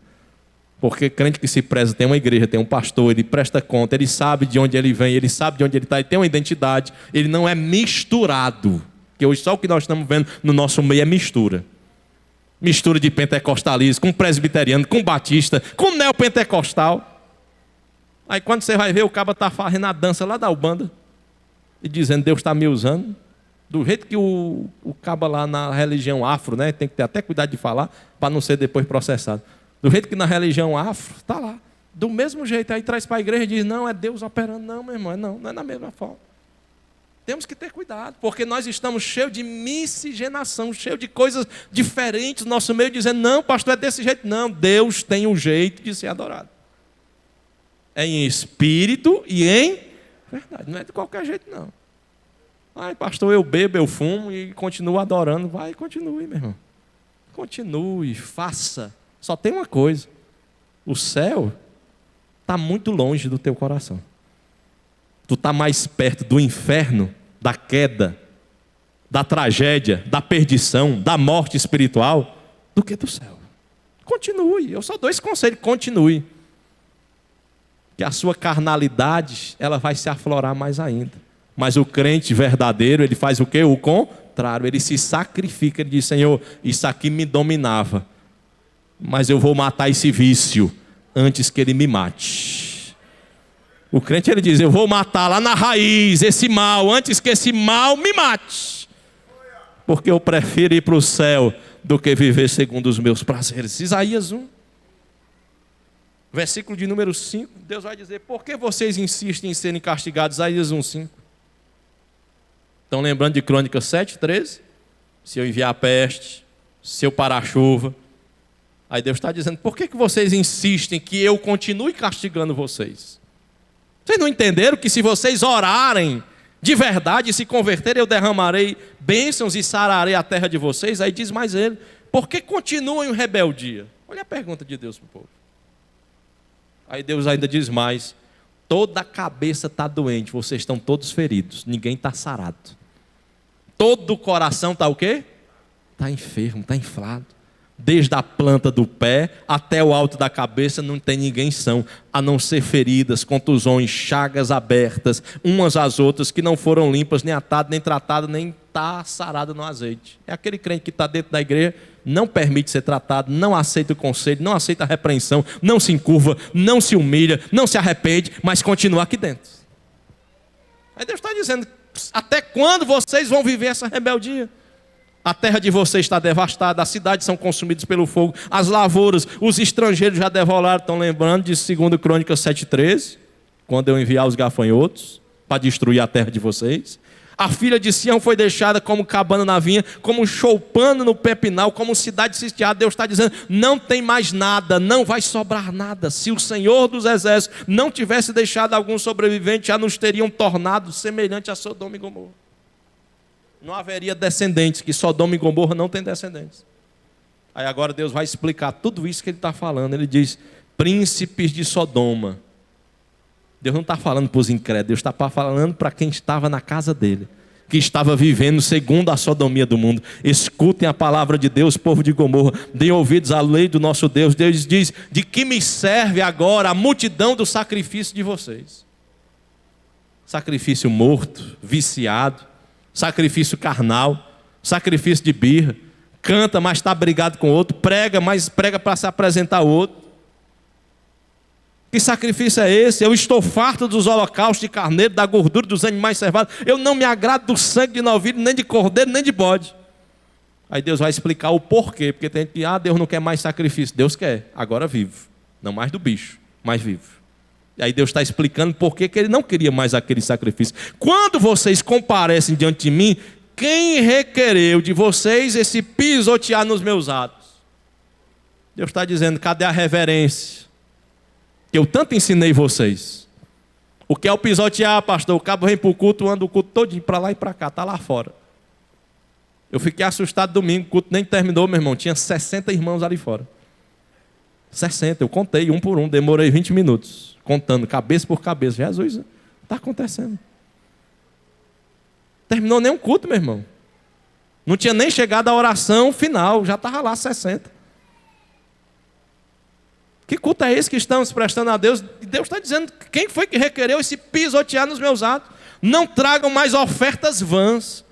Porque crente que se preza tem uma igreja, tem um pastor, ele presta conta, ele sabe de onde ele vem, ele sabe de onde ele está, ele tem uma identidade, ele não é misturado. Porque hoje só o que nós estamos vendo no nosso meio é mistura. Mistura de pentecostalismo com presbiteriano, com batista, com neopentecostal. Aí quando você vai ver, o caba está fazendo a dança lá da Ubanda e dizendo, Deus está me usando. Do jeito que o caba lá na religião afro, né, tem que ter até cuidado de falar, para não ser depois processado. Do jeito que na religião afro, está lá. Do mesmo jeito, aí traz para a igreja e diz, não, é Deus operando. Não, meu irmão, não é da mesma forma. Temos que ter cuidado, porque nós estamos cheios de miscigenação, cheios de coisas diferentes no nosso meio, dizendo, não, pastor, é desse jeito. Não, Deus tem um jeito de ser adorado. É em espírito e em verdade. Não é de qualquer jeito, não. Ai, pastor, eu bebo, eu fumo e continuo adorando. Vai, continue, meu irmão. Continue, faça. Só tem uma coisa. O céu está muito longe do teu coração. Tu está mais perto do inferno, da queda, da tragédia, da perdição, da morte espiritual, do que do céu. Continue. Eu só dou esse conselho, continue. Que a sua carnalidade, ela vai se aflorar mais ainda. Mas o crente verdadeiro, ele faz o quê? O contrário. Ele se sacrifica, ele diz, Senhor, isso aqui me dominava, mas eu vou matar esse vício antes que ele me mate. O crente, ele diz, eu vou matar lá na raiz esse mal, antes que esse mal me mate. Porque eu prefiro ir para o céu do que viver segundo os meus prazeres. Isaías 1. Versículo de número 5, Deus vai dizer, por que vocês insistem em serem castigados? Isaías 1:5. Estão lembrando de Crônicas 7:13? Se eu enviar a peste, se eu parar a chuva. Aí Deus está dizendo, por que vocês insistem que eu continue castigando vocês? Vocês não entenderam que se vocês orarem de verdade e se converterem, eu derramarei bênçãos e sararei a terra de vocês? Aí diz mais ele, por que continuam em rebeldia? Olha a pergunta de Deus para o povo. Aí Deus ainda diz mais, toda a cabeça está doente, vocês estão todos feridos, ninguém está sarado. Todo o coração está o quê? Está enfermo, está inflado. Desde a planta do pé até o alto da cabeça não tem ninguém são, a não ser feridas, contusões, chagas abertas, umas às outras, que não foram limpas, nem atadas, nem tratadas, nem está sarada no azeite. É aquele crente que está dentro da igreja, não permite ser tratado, não aceita o conselho, não aceita a repreensão, não se encurva, não se humilha, não se arrepende, mas continua aqui dentro. Aí Deus está dizendo, até quando vocês vão viver essa rebeldia? A terra de vocês está devastada, as cidades são consumidas pelo fogo, as lavouras, os estrangeiros já devolaram. Estão lembrando de 2 Crônicas 7:13? Quando eu enviar os gafanhotos para destruir a terra de vocês. A filha de Sião foi deixada como cabana na vinha, como choupano no pepinal, como cidade sitiada. Deus está dizendo, não tem mais nada, não vai sobrar nada. Se o Senhor dos Exércitos não tivesse deixado algum sobrevivente, já nos teriam tornado semelhante a Sodoma e Gomorra. Não haveria descendentes, que Sodoma e Gomorra não tem descendentes. Aí agora Deus vai explicar tudo isso que ele está falando. Ele diz, príncipes de Sodoma. Deus não está falando para os incrédulos, Deus está falando para quem estava na casa dele, que estava vivendo segundo a sodomia do mundo. Escutem a palavra de Deus, povo de Gomorra, deem ouvidos à lei do nosso Deus. Deus diz, de que me serve agora a multidão do sacrifício de vocês? Sacrifício morto, viciado, sacrifício carnal, sacrifício de birra, canta, mas está brigado com outro, prega, mas prega para se apresentar ao outro. Que sacrifício é esse? Eu estou farto dos holocaustos de carneiro, da gordura dos animais cevados. Eu não me agrado do sangue de novilho, nem de cordeiro, nem de bode. Aí Deus vai explicar o porquê. Porque tem gente que, Deus não quer mais sacrifício. Deus quer, agora vivo. Não mais do bicho, mas vivo. E aí Deus está explicando por que Ele não queria mais aquele sacrifício. Quando vocês comparecem diante de mim, quem requereu de vocês esse pisotear nos meus atos? Deus está dizendo, cadê a reverência? Que eu tanto ensinei vocês. O que é o pisotear, pastor? O cabo vem para o culto, anda o culto todinho para lá e para cá, está lá fora. Eu fiquei assustado domingo, o culto nem terminou, meu irmão. Tinha 60 irmãos ali fora. 60, eu contei um por um, demorei 20 minutos, contando cabeça por cabeça. Jesus, está acontecendo. Terminou nem um culto, meu irmão. Não tinha nem chegado a oração final, já estava lá 60. Que culto é esse que estamos prestando a Deus? E Deus está dizendo, quem foi que requereu esse pisotear nos meus atos? Não tragam mais ofertas vãs.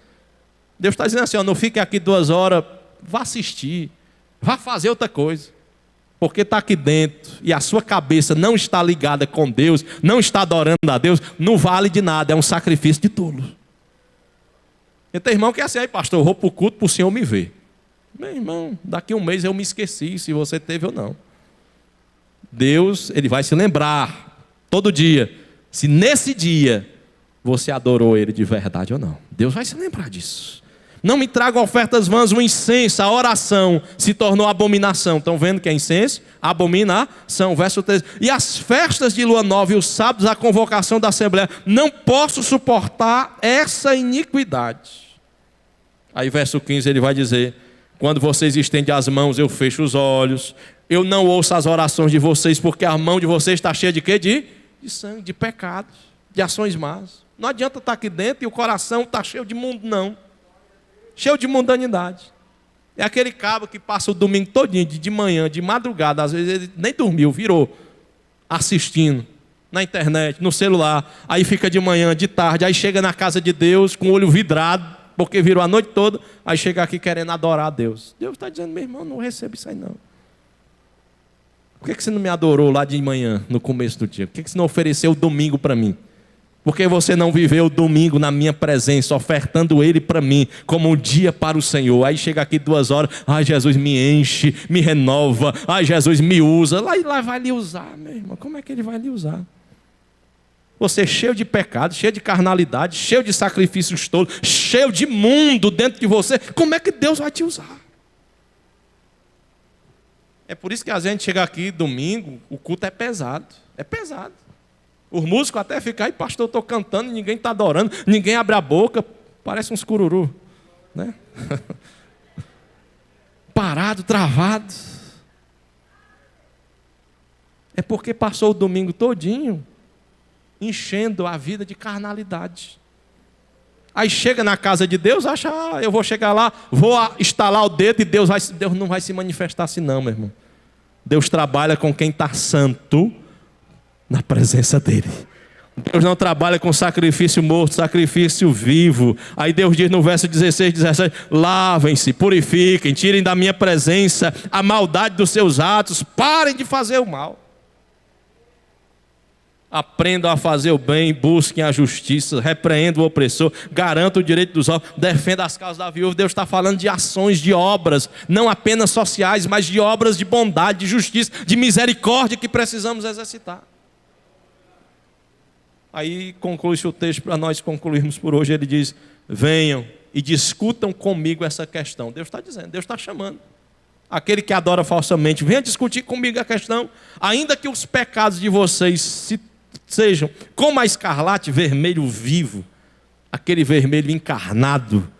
Deus está dizendo assim, não fique aqui 2 horas, vá assistir, vá fazer outra coisa. Porque está aqui dentro e a sua cabeça não está ligada com Deus, não está adorando a Deus, não vale de nada, é um sacrifício de tolo. E tem irmão que é assim, aí pastor, eu vou para o culto para o Senhor me ver. Meu irmão, daqui a um mês eu me esqueci se você teve ou não. Deus, Ele vai se lembrar todo dia, se nesse dia você adorou Ele de verdade ou não. Deus vai se lembrar disso. Não me tragam ofertas vãs, o incenso, a oração se tornou abominação. Estão vendo que é incenso? Abominação. Verso 13. E as festas de lua nova e os sábados, a convocação da assembleia. Não posso suportar essa iniquidade. Aí verso 15 ele vai dizer: quando vocês estendem as mãos, eu fecho os olhos. Eu não ouço as orações de vocês, porque a mão de vocês está cheia de quê? De sangue, de pecados, de ações más. Não adianta estar aqui dentro e o coração está cheio de mundo, não. Cheio de mundanidade. É aquele cabo que passa o domingo todinho, de manhã, de madrugada, às vezes ele nem dormiu, virou, assistindo, na internet, no celular, aí fica de manhã, de tarde, aí chega na casa de Deus com o olho vidrado, porque virou a noite toda, aí chega aqui querendo adorar a Deus. Deus está dizendo: meu irmão, não recebo isso aí não. Por que você não me adorou lá de manhã, no começo do dia? Por que você não ofereceu o domingo para mim? Porque você não viveu o domingo na minha presença, ofertando ele para mim, como um dia para o Senhor. Aí chega aqui 2 horas, ai Jesus me enche, me renova, ai Jesus me usa. Lá vai lhe usar, meu irmão, como é que ele vai lhe usar? Você cheio de pecado, cheio de carnalidade, cheio de sacrifícios tolos, cheio de mundo dentro de você, como é que Deus vai te usar? É por isso que a gente chega aqui domingo, o culto é pesado, é pesado. Os músicos até ficam aí, pastor, eu estou cantando, ninguém está adorando, ninguém abre a boca, parece uns cururu, né? Parado, travado. É porque passou o domingo todinho enchendo a vida de carnalidade. Aí chega na casa de Deus, acha, eu vou chegar lá, vou estalar o dedo e Deus não vai se manifestar assim não, meu irmão. Deus trabalha com quem está santo na presença dele. Deus não trabalha com sacrifício morto, sacrifício vivo. Aí Deus diz no verso 16, 17: lavem-se, purifiquem, tirem da minha presença a maldade dos seus atos, parem de fazer o mal. Aprendam a fazer o bem, busquem a justiça, repreendam o opressor, garantam o direito dos órfãos, defendam as causas da viúva. Deus está falando de ações, de obras, não apenas sociais, mas de obras de bondade, de justiça, de misericórdia que precisamos exercitar. Aí conclui-se o texto para nós concluirmos por hoje. Ele diz: venham e discutam comigo essa questão. Deus está dizendo, Deus está chamando. Aquele que adora falsamente, venha discutir comigo a questão. Ainda que os pecados de vocês sejam como a escarlate, vermelho vivo, aquele vermelho encarnado,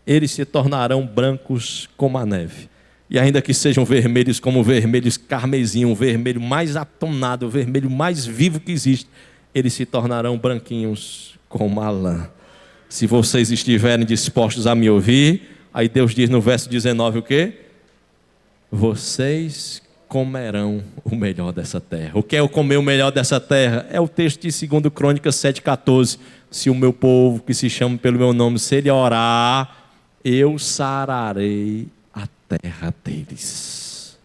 eles se tornarão brancos como a neve. E ainda que sejam vermelhos como vermelhos carmesim, o vermelho mais atonado, o vermelho mais vivo que existe, eles se tornarão branquinhos como a lã. Se vocês estiverem dispostos a me ouvir, aí Deus diz no verso 19 o quê? Vocês comerão o melhor dessa terra. O que é o comer o melhor dessa terra? É o texto de 2 Crônicas 7,14. Se o meu povo, que se chama pelo meu nome, se ele orar, eu sararei a terra deles.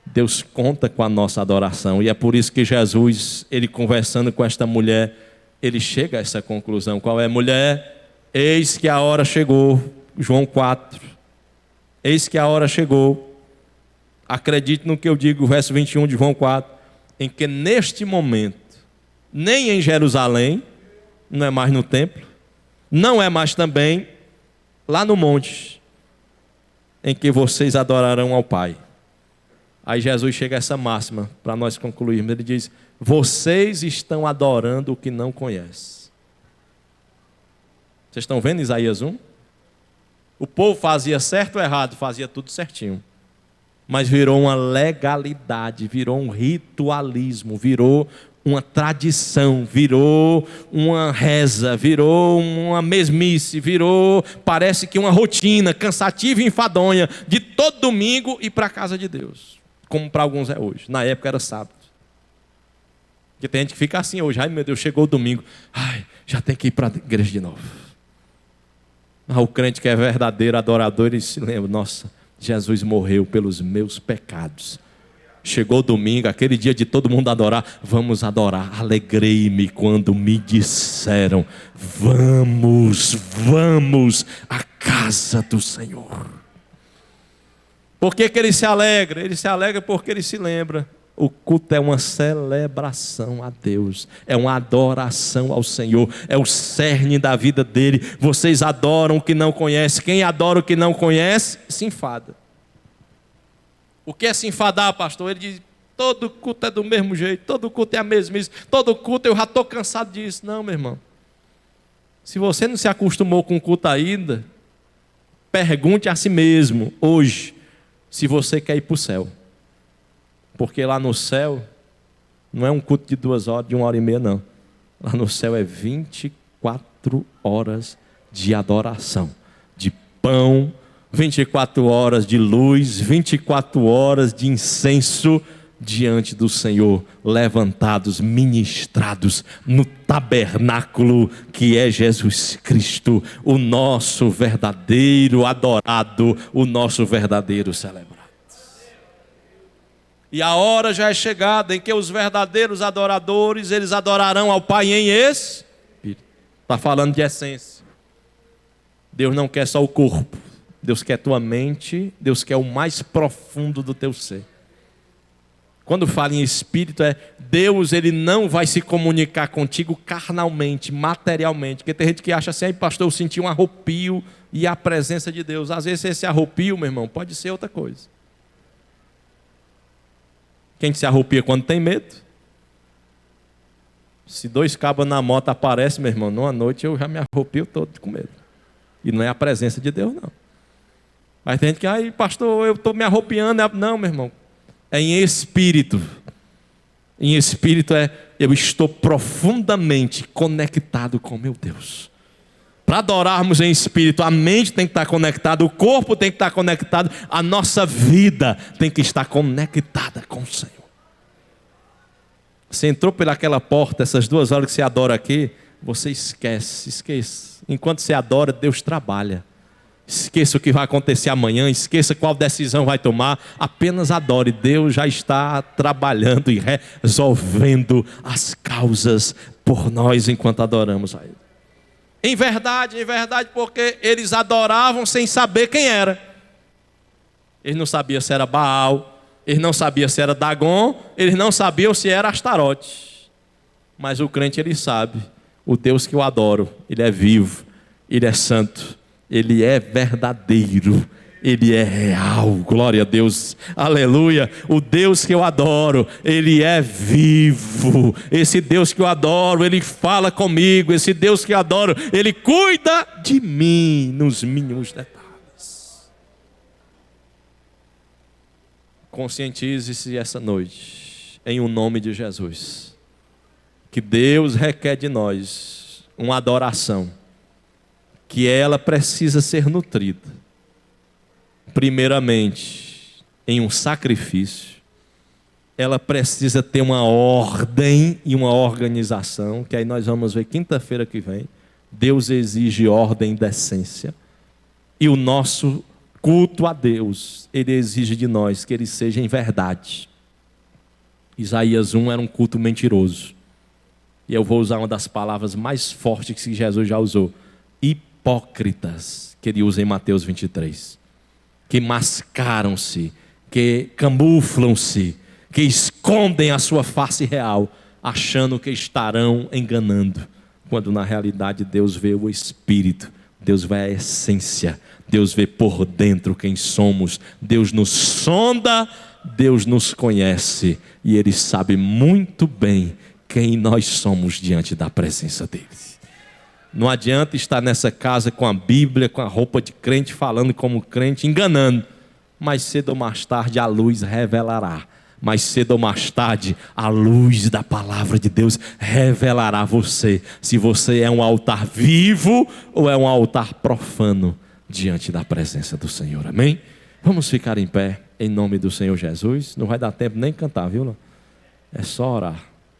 Deus conta com a nossa adoração, e é por isso que Jesus, ele conversando com esta mulher, ele chega a essa conclusão. Qual é? Mulher, eis que a hora chegou. João 4. Eis que a hora chegou. Acredite no que eu digo, verso 21 de João 4, em que neste momento, nem em Jerusalém, não é mais no templo, não é mais também lá no monte, em que vocês adorarão ao Pai. Aí Jesus chega a essa máxima, para nós concluirmos. Ele diz: vocês estão adorando o que não conhecem. Vocês estão vendo Isaías 1? O povo fazia certo ou errado? Fazia tudo certinho. Mas virou uma legalidade, virou um ritualismo, virou uma tradição, virou uma reza, virou uma mesmice, virou, parece que uma rotina cansativa e enfadonha de todo domingo ir para a casa de Deus. Como para alguns é hoje. Na época era sábado. Porque tem gente que fica assim hoje: ai meu Deus, chegou o domingo, ai, já tem que ir para a igreja de novo. Mas o crente que é verdadeiro adorador, ele se lembra: nossa, Jesus morreu pelos meus pecados. Chegou o domingo, aquele dia de todo mundo adorar, vamos adorar. Alegrei-me quando me disseram: vamos à casa do Senhor. Por que ele se alegra? Ele se alegra porque ele se lembra O culto é uma celebração a Deus, é uma adoração ao Senhor, é o cerne da vida dele. Vocês adoram o que não conhece. Quem adora o que não conhece, se enfada. O que é se enfadar, pastor? Ele diz, todo culto é do mesmo jeito, todo culto é a mesmice, todo culto eu já estou cansado disso. Não, meu irmão. Se você não se acostumou com o culto ainda, pergunte a si mesmo, hoje, se você quer ir para o céu. Porque lá no céu, não é um culto de 2 horas, de 1h30, não. Lá no céu é 24 horas de adoração, de pão, 24 horas de luz, 24 horas de incenso diante do Senhor, levantados, ministrados no tabernáculo que é Jesus Cristo, o nosso verdadeiro adorado, o nosso verdadeiro celebrado. E a hora já é chegada em que os verdadeiros adoradores, eles adorarão ao Pai em espírito. Está falando de essência. Deus não quer só o corpo, Deus quer tua mente, Deus quer o mais profundo do teu ser. Quando fala em espírito, Deus, ele não vai se comunicar contigo carnalmente, materialmente. Porque tem gente que acha assim, pastor, eu senti um arrepio e a presença de Deus. Às vezes esse arrepio, meu irmão, pode ser outra coisa. Quem se arrepia quando tem medo? Se 2 cabas na moto aparecem, meu irmão, numa noite eu já me arrepio todo com medo. E não é a presença de Deus, não. Mas tem gente que, pastor, eu estou me arrepiando. Não, meu irmão, é em espírito. Em espírito eu estou profundamente conectado com meu Deus. Para adorarmos em espírito, a mente tem que estar conectada, o corpo tem que estar conectado, a nossa vida tem que estar conectada com o Senhor. Você entrou pelaquela porta, essas 2 horas que você adora aqui, você esquece. Enquanto você adora, Deus trabalha. Esqueça o que vai acontecer amanhã, esqueça qual decisão vai tomar, apenas adore. Deus já está trabalhando e resolvendo as causas por nós enquanto adoramos a Ele. Em verdade, porque eles adoravam sem saber quem era. Eles não sabiam se era Baal, eles não sabiam se era Dagon, eles não sabiam se era Astarote. Mas o crente, ele sabe, o Deus que eu adoro, Ele é vivo, Ele é santo, Ele é verdadeiro, Ele é real, glória a Deus, aleluia. O Deus que eu adoro, Ele é vivo. Esse Deus que eu adoro, Ele fala comigo. Esse Deus que eu adoro, Ele cuida de mim nos mínimos detalhes. Conscientize-se essa noite, em o nome de Jesus, que Deus requer de nós uma adoração, que ela precisa ser nutrida. Primeiramente, em um sacrifício, ela precisa ter uma ordem e uma organização, que aí nós vamos ver quinta-feira que vem. Deus exige ordem e decência. E o nosso culto a Deus, Ele exige de nós que Ele seja em verdade. Isaías 1 era um culto mentiroso. E eu vou usar uma das palavras mais fortes que Jesus já usou. Hipócritas, que Ele usa em Mateus 23. Que mascaram-se, que camuflam-se, que escondem a sua face real, achando que estarão enganando, quando na realidade Deus vê o Espírito, Deus vê a essência, Deus vê por dentro quem somos, Deus nos sonda, Deus nos conhece, e Ele sabe muito bem quem nós somos diante da presença dEle. Não adianta estar nessa casa com a Bíblia, com a roupa de crente, falando como crente, enganando. Mais cedo ou mais tarde a luz revelará. Mais cedo ou mais tarde a luz da palavra de Deus revelará você. Se você é um altar vivo ou é um altar profano diante da presença do Senhor. Amém? Vamos ficar em pé em nome do Senhor Jesus. Não vai dar tempo nem cantar, viu? É só orar.